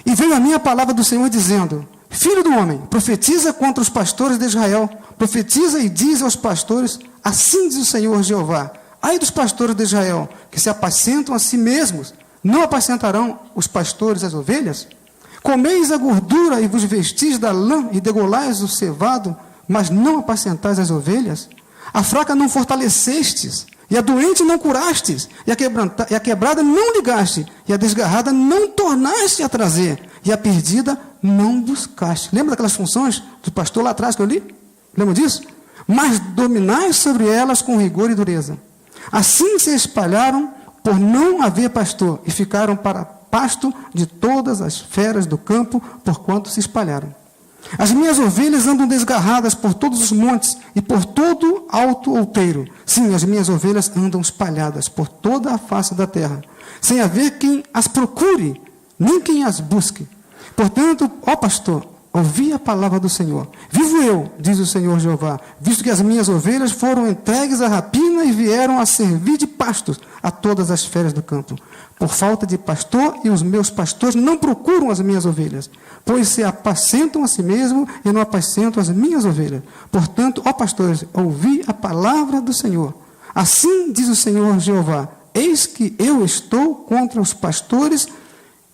[SPEAKER 1] E veio a minha palavra do Senhor dizendo: filho do homem, profetiza contra os pastores de Israel. Profetiza e diz aos pastores: assim diz o Senhor Jeová: ai dos pastores de Israel, que se apacentam a si mesmos, não apacentarão os pastores as ovelhas? Comeis a gordura e vos vestis da lã e degolais o cevado, mas não apacentais as ovelhas? A fraca não fortalecestes, e a doente não curastes, e a quebrada não ligaste, e a desgarrada não tornaste a trazer, e a perdida não buscaste. Lembra daquelas funções do pastor lá atrás que eu li? Lembra disso? Mas dominais sobre elas com rigor e dureza. Assim se espalharam por não haver pastor, e ficaram para pasto de todas as feras do campo, porquanto se espalharam. As minhas ovelhas andam desgarradas por todos os montes e por todo alto outeiro. Sim, as minhas ovelhas andam espalhadas por toda a face da terra, sem haver quem as procure, nem quem as busque. Portanto, ó pastor, ouvi a palavra do Senhor. Vivo eu, diz o Senhor Jeová, visto que as minhas ovelhas foram entregues à rapina e vieram a servir de pastos a todas as feras do campo. Por falta de pastor, e os meus pastores não procuram as minhas ovelhas, pois se apacentam a si mesmos e não apacentam as minhas ovelhas. Portanto, ó pastores, ouvi a palavra do Senhor. Assim diz o Senhor Jeová: eis que eu estou contra os pastores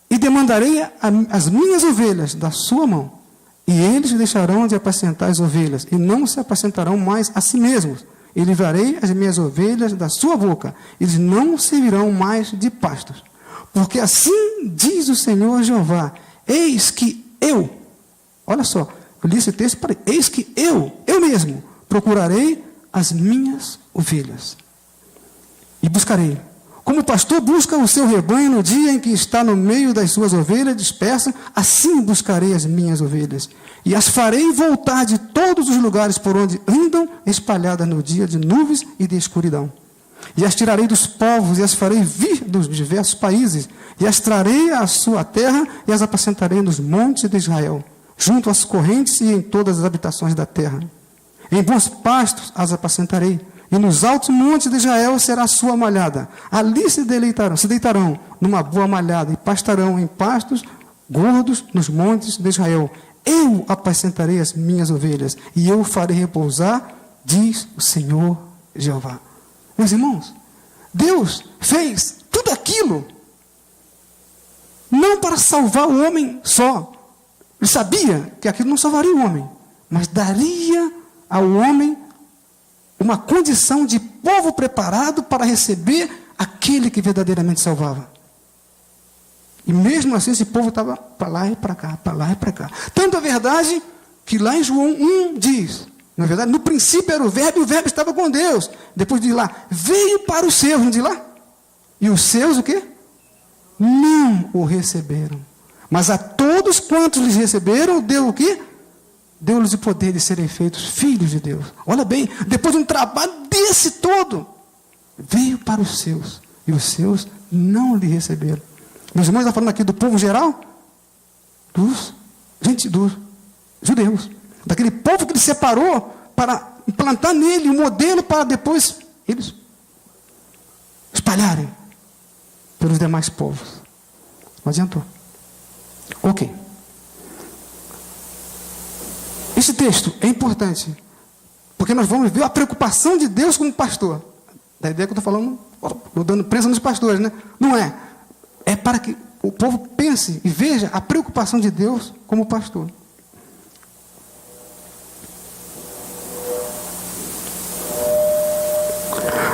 [SPEAKER 1] e demandarei as minhas ovelhas da sua mão. E eles deixarão de apacentar as ovelhas, e não se apacentarão mais a si mesmos. E livrarei as minhas ovelhas da sua boca, eles não servirão mais de pastos. Porque assim diz o Senhor Jeová: eis que eu, olha só, eu li esse texto, eis que eu mesmo, procurarei as minhas ovelhas, e buscarei. Como o pastor busca o seu rebanho no dia em que está no meio das suas ovelhas dispersas, assim buscarei as minhas ovelhas, e as farei voltar de todos os lugares por onde andam, espalhadas no dia de nuvens e de escuridão. E as tirarei dos povos, e as farei vir dos diversos países, e as trarei à sua terra, e as apacentarei nos montes de Israel, junto às correntes e em todas as habitações da terra. Em bons pastos as apacentarei, e nos altos montes de Israel será a sua malhada. Ali se deitarão numa boa malhada, e pastarão em pastos gordos nos montes de Israel. Eu apacentarei as minhas ovelhas, e eu o farei repousar, diz o Senhor Jeová. Meus irmãos, Deus fez tudo aquilo não para salvar o homem só. Ele sabia que aquilo não salvaria o homem, mas daria ao homem uma condição de povo preparado para receber aquele que verdadeiramente salvava. E mesmo assim esse povo estava para lá e para cá, para lá e para cá. Tanto é verdade que lá em João 1 diz, na verdade, no princípio era o verbo e o verbo estava com Deus. Depois de lá, veio para os seus, não diz lá? E os seus o quê? Não o receberam. Mas a todos quantos lhes receberam, deu o quê? Deu-lhes o poder de serem feitos filhos de Deus. Olha bem, depois de um trabalho desse todo, veio para os seus, e os seus não lhe receberam. Meus irmãos, está falando aqui do povo geral? Dos judeus. Daquele povo que ele separou para implantar nele um modelo para depois eles espalharem pelos demais povos. Não adiantou. Ok. Esse texto é importante, porque nós vamos ver a preocupação de Deus como pastor. Da ideia que eu estou falando, estou dando presa nos pastores, né? Não é. É para que o povo pense e veja a preocupação de Deus como pastor.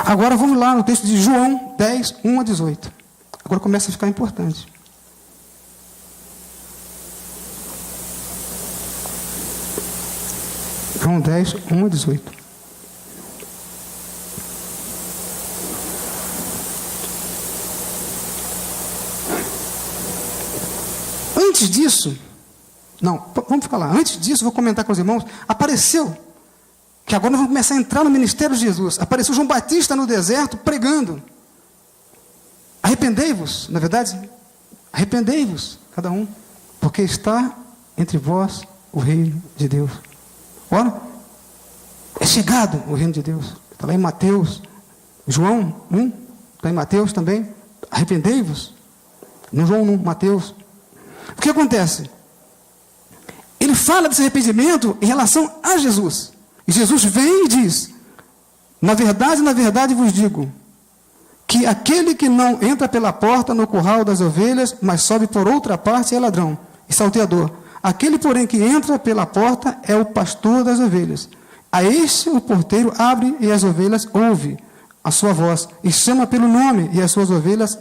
[SPEAKER 1] Agora vamos lá no texto de João 10, 1 a 18. Agora começa a ficar importante. João 10, 1 a 18. Antes disso, vamos ficar lá. Antes disso, vou comentar com os irmãos. Apareceu, que agora nós vamos começar a entrar no ministério de Jesus. Apareceu João Batista no deserto pregando. Arrependei-vos, na verdade, arrependei-vos, cada um, porque está entre vós o reino de Deus. Ora, é chegado o reino de Deus. Está lá em Mateus, João 1, está em Mateus também. Arrependei-vos. No João 1, Mateus. O que acontece? Ele fala desse arrependimento em relação a Jesus. E Jesus vem e diz: na verdade vos digo, que aquele que não entra pela porta no curral das ovelhas, mas sobe por outra parte, é ladrão e salteador. Aquele, porém, que entra pela porta é o pastor das ovelhas. A este o porteiro abre e as ovelhas ouvem a sua voz, e chama pelo nome, e as suas ovelhas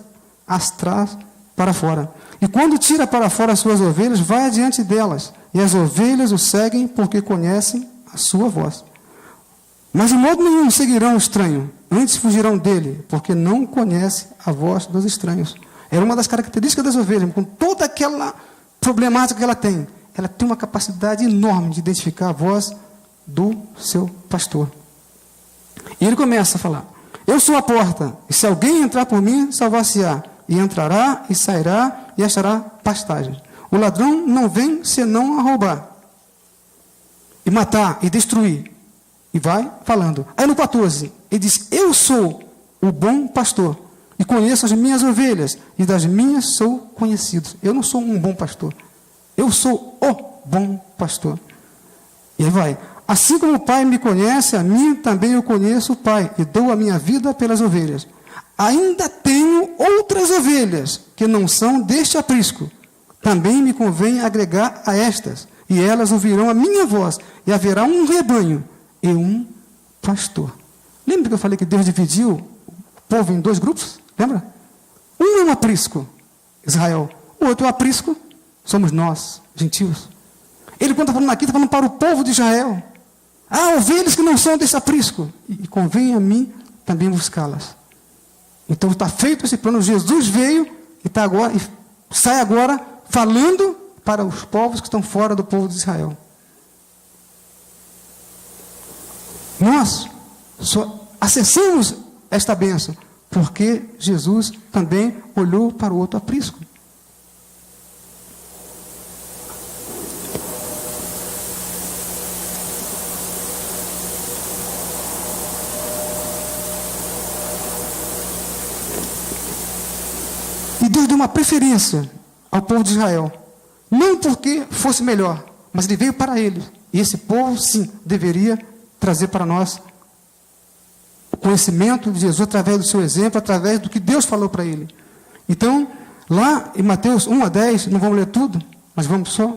[SPEAKER 1] as traz para fora. E quando tira para fora as suas ovelhas, vai adiante delas, e as ovelhas o seguem porque conhecem a sua voz. Mas de modo nenhum seguirão o estranho, antes fugirão dele, porque não conhece a voz dos estranhos. Era uma das características das ovelhas, com toda aquela problemática que ela tem uma capacidade enorme de identificar a voz do seu pastor. E ele começa a falar: eu sou a porta, e se alguém entrar por mim, salvar-se-á, e entrará e sairá e achará pastagem. O ladrão não vem senão a roubar, e matar, e destruir. E vai falando. Aí no 14, ele diz: eu sou o bom pastor, e conheço as minhas ovelhas, e das minhas sou conhecido. Eu não sou um bom pastor, eu sou o bom pastor. E aí vai: assim como o Pai me conhece, a mim também eu conheço o Pai, e dou a minha vida pelas ovelhas. Ainda tenho outras ovelhas, que não são deste aprisco. Também me convém agregar a estas, e elas ouvirão a minha voz, e haverá um rebanho e um pastor. Lembra que eu falei que Deus dividiu o povo em dois grupos? Lembra? Um é um aprisco, Israel. O outro é o aprisco, somos nós, gentios. Ele, quando está falando aqui, está falando para o povo de Israel. Há ovelhas que não são desse aprisco, e convém a mim também buscá-las. Então está feito esse plano. Jesus veio e está agora, e sai agora falando para os povos que estão fora do povo de Israel. Nós só acessamos esta bênção porque Jesus também olhou para o outro aprisco. E Deus deu uma preferência ao povo de Israel, não porque fosse melhor, mas ele veio para eles. E esse povo, sim, deveria trazer para nós o conhecimento conhecimento de Jesus através do seu exemplo, através do que Deus falou para ele. Então, lá em Mateus 1 a 10, não vamos ler tudo, mas vamos só.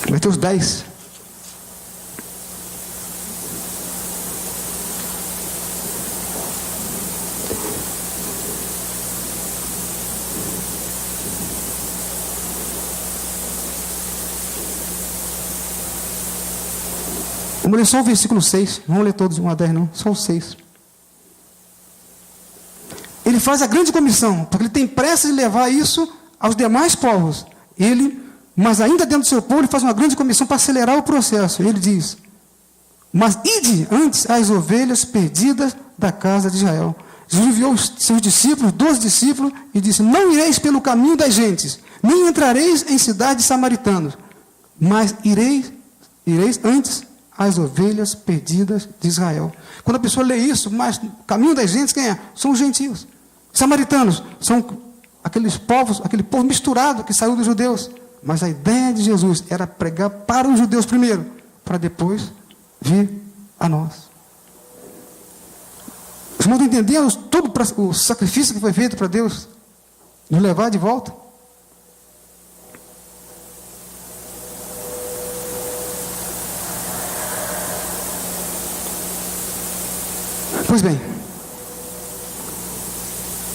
[SPEAKER 1] Mateus 10. Vamos ler só o versículo 6. Não vamos ler todos 1 a 10 não, só o 6. Ele faz a grande comissão, porque ele tem pressa de levar isso aos demais povos. Mas ainda dentro do seu povo, ele faz uma grande comissão para acelerar o processo. Ele diz: mas ide antes as ovelhas perdidas da casa de Israel. Jesus enviou os seus discípulos, 12 discípulos, e disse: não ireis pelo caminho das gentes, nem entrareis em cidades samaritanas, mas ireis antes as ovelhas perdidas de Israel. Quando a pessoa lê isso, mas o caminho das gentes, quem é? São os gentios. Samaritanos são aqueles povos, aquele povo misturado que saiu dos judeus. Mas a ideia de Jesus era pregar para os judeus primeiro, para depois vir a nós. Os irmãos entenderam todo o sacrifício que foi feito para Deus nos levar de volta? Pois bem,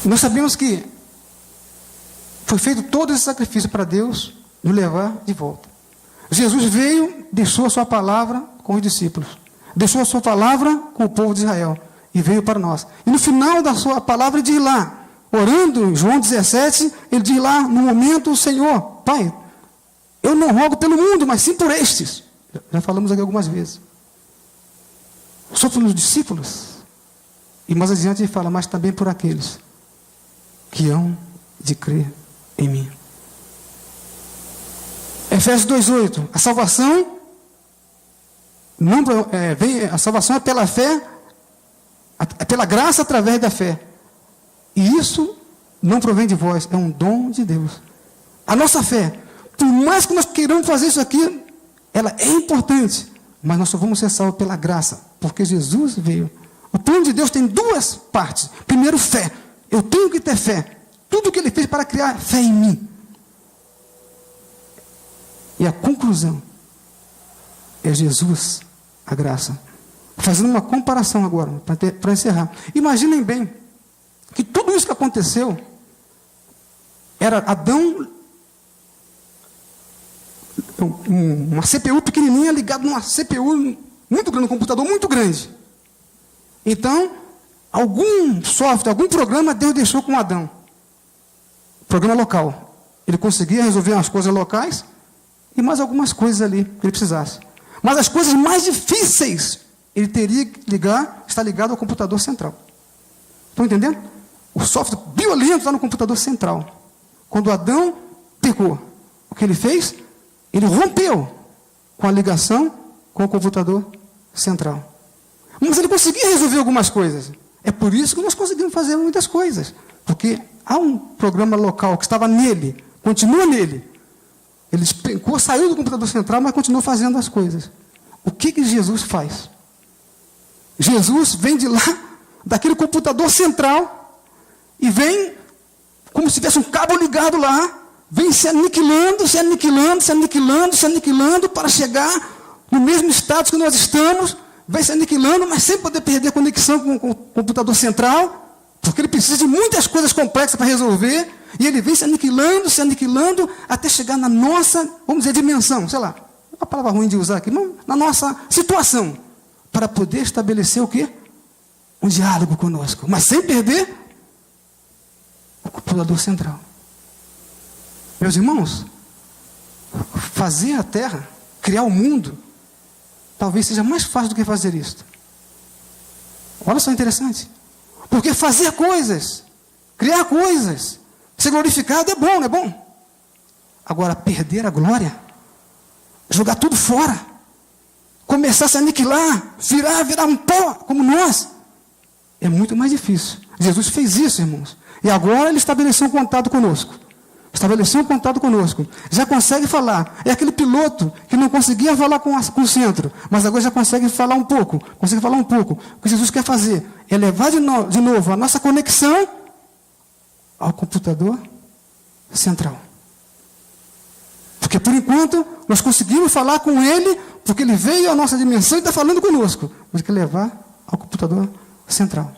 [SPEAKER 1] nós sabemos que foi feito todo esse sacrifício para Deus nos levar de volta. Jesus veio, deixou a sua palavra com os discípulos, deixou a sua palavra com o povo de Israel e veio para nós. E no final da sua palavra ele diz lá, orando em João 17, ele diz lá no momento: Senhor, Pai, eu não rogo pelo mundo, mas sim por estes. Já falamos aqui algumas vezes. Só pelos discípulos. E mais adiante ele fala: mas também por aqueles que hão de crer em mim. Efésios 2:8, a salvação a salvação é pela fé, é pela graça através da fé. E isso não provém de vós, é um dom de Deus. A nossa fé, por mais que nós queiramos fazer isso aqui, ela é importante, mas nós só vamos ser salvos pela graça, porque Jesus veio. O plano de Deus tem duas partes. Primeiro, fé. Eu tenho que ter fé. Tudo o que ele fez para criar fé em mim. E a conclusão é Jesus, a graça. Fazendo uma comparação agora, para encerrar. Imaginem bem que tudo isso que aconteceu era Adão, uma CPU pequenininha ligada numa CPU muito grande, um computador muito grande. Então, algum software, algum programa Deus deixou com Adão. Programa local. Ele conseguia resolver umas coisas locais e mais algumas coisas ali que ele precisasse. Mas as coisas mais difíceis, ele teria que estar ligado ao computador central. Estão entendendo? O software violento está no computador central. Quando Adão pecou, o que ele fez? Ele rompeu com a ligação com o computador central. Mas ele conseguia resolver algumas coisas. É por isso que nós conseguimos fazer muitas coisas. Porque há um programa local que estava nele, continua nele. Ele despencou, saiu do computador central, mas continuou fazendo as coisas. O que Jesus faz? Jesus vem de lá, daquele computador central, e vem como se tivesse um cabo ligado lá, vem se aniquilando, se aniquilando, se aniquilando, se aniquilando, para chegar no mesmo status que nós estamos, vai se aniquilando, mas sem poder perder a conexão com o computador central, porque ele precisa de muitas coisas complexas para resolver, e ele vem se aniquilando, até chegar na nossa, vamos dizer, dimensão, sei lá, uma palavra ruim de usar aqui, na nossa situação, para poder estabelecer o quê? Um diálogo conosco, mas sem perder o computador central. Meus irmãos, fazer a terra, criar o mundo, talvez seja mais fácil do que fazer isso. Olha só interessante. Porque fazer coisas, criar coisas, ser glorificado é bom, não é bom? Agora, perder a glória, jogar tudo fora, começar a se aniquilar, virar um pó, como nós, é muito mais difícil. Jesus fez isso, irmãos. E agora ele estabeleceu um contato conosco. estabeleceu um contato conosco, já consegue falar. É aquele piloto que não conseguia falar com o centro, mas agora já consegue falar um pouco. O que Jesus quer fazer é levar de novo a nossa conexão ao computador central. Porque por enquanto nós conseguimos falar com ele, porque ele veio à nossa dimensão e está falando conosco. Mas quer levar ao computador central.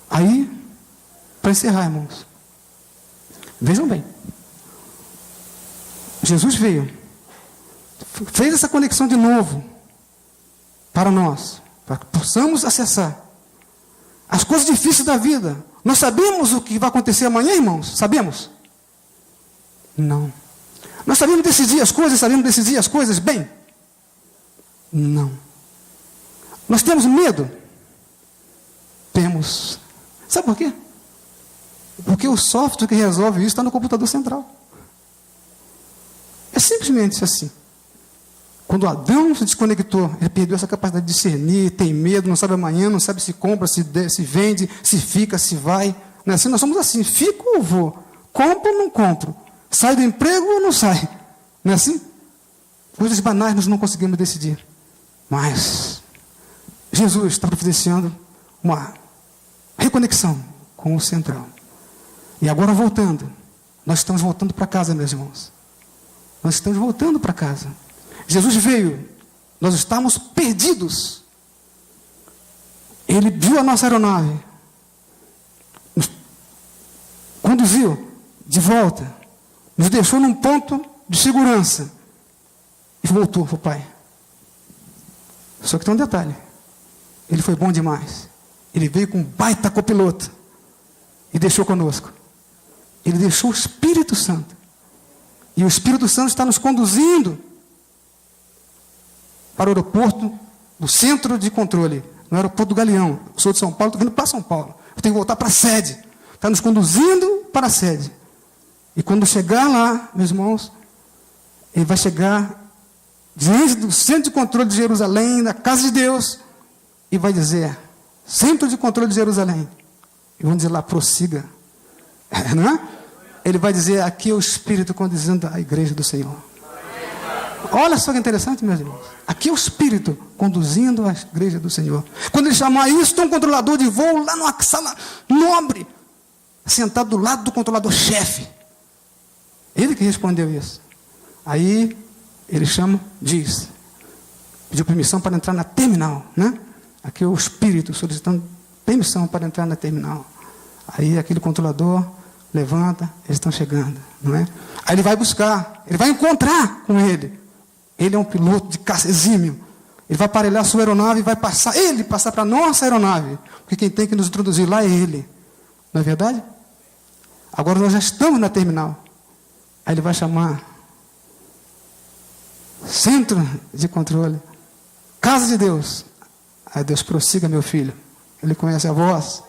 [SPEAKER 1] Aí, para encerrar, irmãos, vejam bem, Jesus veio, fez essa conexão de novo para nós, para que possamos acessar as coisas difíceis da vida. Nós sabemos o que vai acontecer amanhã, irmãos? Sabemos? Não. Nós sabemos decidir as coisas bem? Não. Nós temos medo? Temos. Sabe por quê? Porque o software que resolve isso está no computador central. É simplesmente assim. Quando Adão se desconectou, ele perdeu essa capacidade de discernir, tem medo, não sabe amanhã, não sabe se compra, se vende, se fica, se vai. Não é assim? Nós somos assim, fico ou vou? Compro ou não compro? Sai do emprego ou não sai? Não é assim? Coisas banais nós não conseguimos decidir. Mas Jesus está providenciando uma reconexão com o central. E agora voltando, nós estamos voltando para casa, meus irmãos. Nós estamos voltando para casa. Jesus veio, nós estávamos perdidos. Ele viu a nossa aeronave, nos conduziu de volta, nos deixou num ponto de segurança e voltou para o Pai. Só que tem um detalhe: ele foi bom demais. Ele veio com um baita copiloto e deixou conosco. Ele deixou o Espírito Santo. E o Espírito Santo está nos conduzindo para o aeroporto do centro de controle, no aeroporto do Galeão. Eu sou de São Paulo, estou vindo para São Paulo. Eu tenho que voltar para a sede. Está nos conduzindo para a sede. E quando chegar lá, meus irmãos, ele vai chegar diante do centro de controle de Jerusalém, da casa de Deus, e vai dizer: centro de controle de Jerusalém. E vamos dizer lá: prossiga. Não é? Ele vai dizer: aqui é o Espírito conduzindo a igreja do Senhor. Olha só que interessante, meus irmãos. Aqui é o Espírito conduzindo a igreja do Senhor. Quando ele chamar isso, tem um controlador de voo lá numa sala nobre, sentado do lado do controlador-chefe. Ele que respondeu isso. Aí ele chama, diz, pediu permissão para entrar na terminal, né? Aqui é o Espírito solicitando permissão para entrar na terminal. Aí aquele controlador levanta, eles estão chegando, não é? Aí ele vai buscar, ele vai encontrar com ele. Ele é um piloto de caça exímio. Ele vai aparelhar a sua aeronave e vai passar para a nossa aeronave. Porque quem tem que nos introduzir lá é ele. Não é verdade? Agora nós já estamos na terminal. Aí ele vai chamar centro de controle, casa de Deus. Aí Deus: prossiga, meu filho. Ele conhece a voz.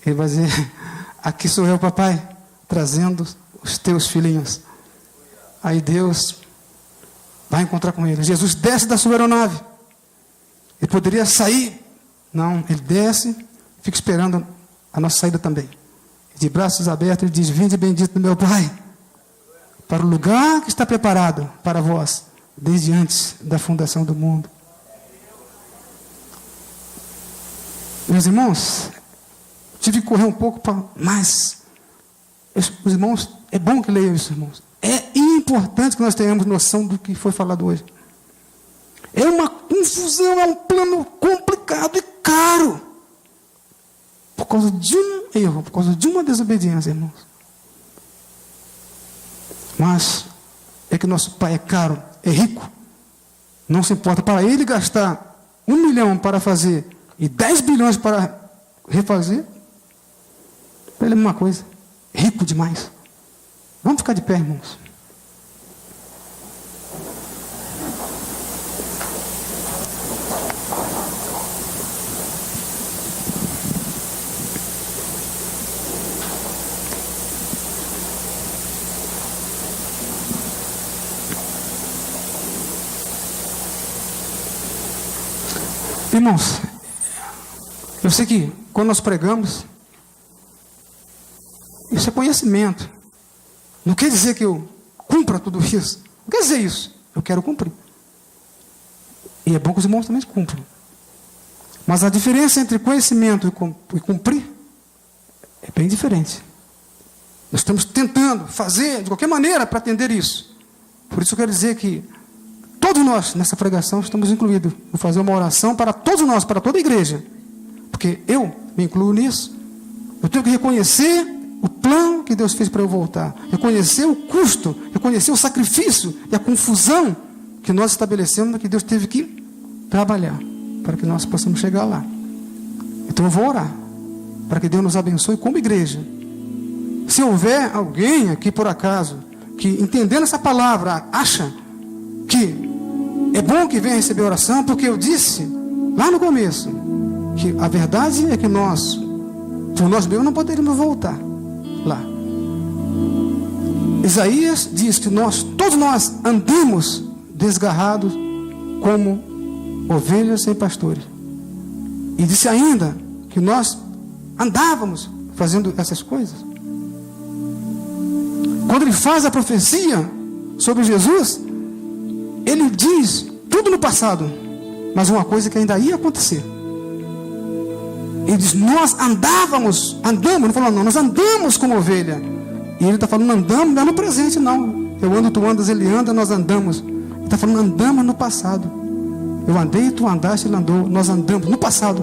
[SPEAKER 1] Ele vai dizer: aqui sou eu, papai, trazendo os teus filhinhos. Aí Deus vai encontrar com ele. Jesus desce da sua aeronave. Ele poderia sair. Não, ele desce, fica esperando a nossa saída também. De braços abertos, ele diz: vinde bendito do meu Pai, para o lugar que está preparado para vós, desde antes da fundação do mundo. Meus irmãos, tive que correr um pouco para mais. Os irmãos, é bom que leiam isso, irmãos. É importante que nós tenhamos noção do que foi falado hoje. É uma confusão, é um plano complicado e caro. Por causa de um erro, por causa de uma desobediência, irmãos. Mas é que nosso Pai é caro, é rico. Não se importa para ele gastar 1 milhão para fazer e 10 bilhões para refazer. Para ele é uma coisa. Rico demais. Vamos ficar de pé, irmãos. Irmãos, eu sei que quando nós pregamos, isso é conhecimento. Não quer dizer que eu cumpra tudo isso. Não quer dizer isso. Eu quero cumprir. E é bom que os irmãos também cumpram. Mas a diferença entre conhecimento e cumprir é bem diferente. Nós estamos tentando fazer de qualquer maneira para atender isso. Por isso eu quero dizer que todos nós, nessa pregação, estamos incluídos. Vou fazer uma oração para todos nós, para toda a igreja. Porque eu me incluo nisso. Eu tenho que reconhecer o plano que Deus fez para eu voltar. Reconhecer o custo, reconhecer o sacrifício e a confusão que nós estabelecemos, que Deus teve que trabalhar para que nós possamos chegar lá. Então eu vou orar para que Deus nos abençoe como igreja. Se houver alguém aqui por acaso que, entendendo essa palavra, acha que é bom que venha receber oração, porque eu disse lá no começo que a verdade é que nós, por nós mesmos, não poderíamos voltar lá. Isaías diz que todos nós andamos desgarrados como ovelhas sem pastores. E disse ainda que nós andávamos fazendo essas coisas. Quando ele faz a profecia sobre Jesus, ele diz tudo no passado, mas uma coisa que ainda ia acontecer. Ele diz, nós andamos, não falou não, nós andamos como ovelha. E ele está falando, andamos, não é no presente não. Eu ando, tu andas, ele anda, nós andamos. Ele está falando, andamos no passado. Eu andei, tu andaste, ele andou, nós andamos no passado.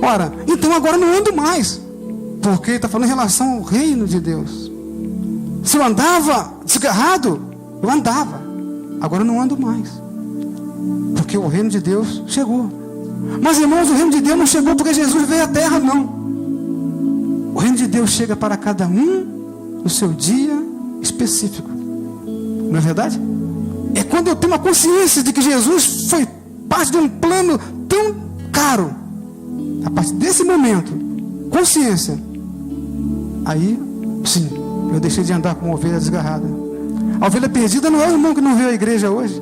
[SPEAKER 1] Ora, então agora não ando mais, porque ele está falando em relação ao reino de Deus. Se eu andava desgarrado, eu andava. Agora eu não ando mais, porque o reino de Deus chegou. Mas irmãos, o reino de Deus não chegou porque Jesus veio à terra, não. O reino de Deus chega para cada um no seu dia específico. Não é verdade? É quando eu tenho uma consciência de que Jesus foi parte de um plano tão caro. A partir desse momento, consciência, aí sim, eu deixei de andar com uma ovelha desgarrada. A ovelha perdida não é o irmão que não veio à igreja hoje.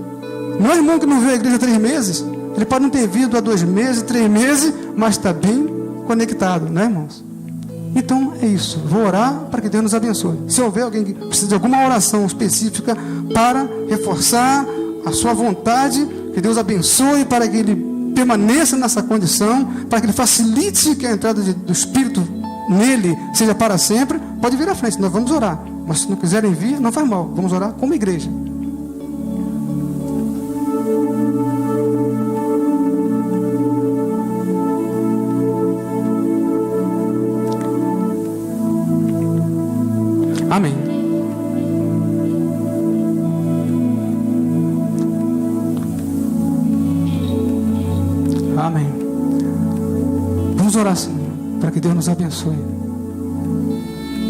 [SPEAKER 1] Não é o irmão que não veio à igreja há 3 meses. Ele pode não ter vindo há 2 meses, 3 meses, mas está bem conectado, né, irmãos? Então é isso. Vou orar para que Deus nos abençoe. Se houver alguém que precisa de alguma oração específica para reforçar a sua vontade, que Deus abençoe para que ele permaneça nessa condição, para que ele facilite que a entrada do Espírito nele seja para sempre, pode vir à frente, nós vamos orar. Mas se não quiserem vir, não faz mal, vamos orar como igreja. Amém. Amém. Vamos orar, Senhor, para que Deus nos abençoe.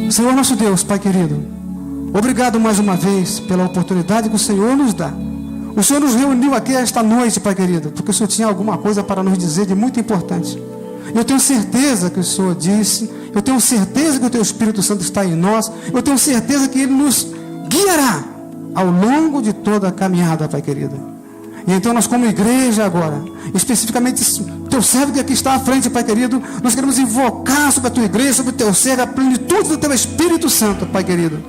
[SPEAKER 1] Senhor nosso Deus, Pai querido, obrigado mais uma vez pela oportunidade que o Senhor nos dá. O Senhor nos reuniu aqui esta noite, Pai querido, porque o Senhor tinha alguma coisa para nos dizer de muito importante. Eu tenho certeza que o Senhor disse, eu tenho certeza que o Teu Espírito Santo está em nós, eu tenho certeza que Ele nos guiará ao longo de toda a caminhada, Pai querido. E então nós como igreja agora, especificamente Teu servo que aqui está à frente, Pai querido, nós queremos invocar sobre a Tua igreja, sobre o Teu servo, a plenitude do Teu Espírito Santo, Pai querido.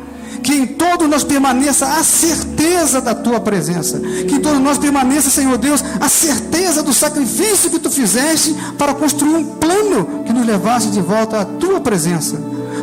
[SPEAKER 1] Que em todos nós permaneça a certeza da Tua presença. Que em todos nós permaneça, Senhor Deus, a certeza do sacrifício que Tu fizeste para construir um plano que nos levasse de volta à Tua presença.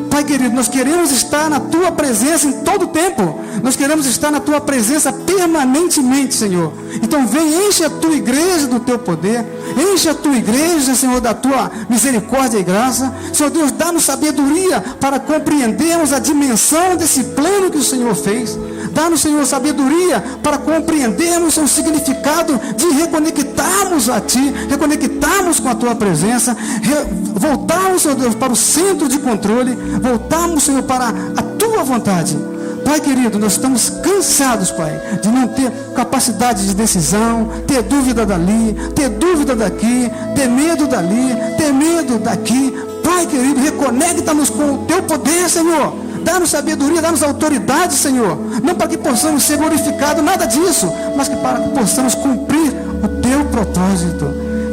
[SPEAKER 1] Pai querido, nós queremos estar na Tua presença em todo o tempo. Nós queremos estar na Tua presença permanentemente, Senhor. Então vem, enche a Tua igreja do Teu poder. Enche a Tua igreja, Senhor, da Tua misericórdia e graça. Senhor Deus, dá-nos sabedoria para compreendermos a dimensão desse plano que o Senhor fez. Dá-nos, Senhor, sabedoria para compreendermos o significado de reconectarmos a Ti, reconectarmos com a Tua presença, voltarmos, Senhor Deus, para o centro de controle, voltarmos, Senhor, para a Tua vontade. Pai querido, nós estamos cansados, Pai, de não ter capacidade de decisão, ter dúvida dali, ter dúvida daqui, ter medo dali, ter medo daqui. Pai querido, reconecta-nos com o Teu poder, Senhor. Dá-nos sabedoria, dá-nos autoridade, Senhor. Não para que possamos ser glorificados, nada disso, mas que para que possamos cumprir o Teu propósito.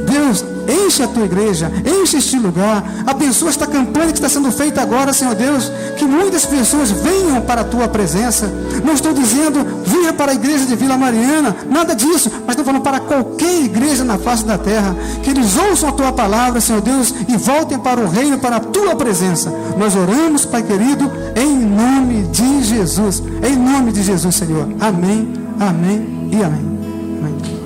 [SPEAKER 1] Deus, enche a tua igreja, enche este lugar, abençoa esta campanha que está sendo feita agora, Senhor Deus, que muitas pessoas venham para a tua presença. Não estou dizendo, venha para a igreja de Vila Mariana, nada disso, mas estou falando para qualquer igreja na face da terra, que eles ouçam a tua palavra, Senhor Deus, e voltem para o reino, para a tua presença. Nós oramos, Pai querido, em nome de Jesus, em nome de Jesus, Senhor. Amém, amém e amém. Amém.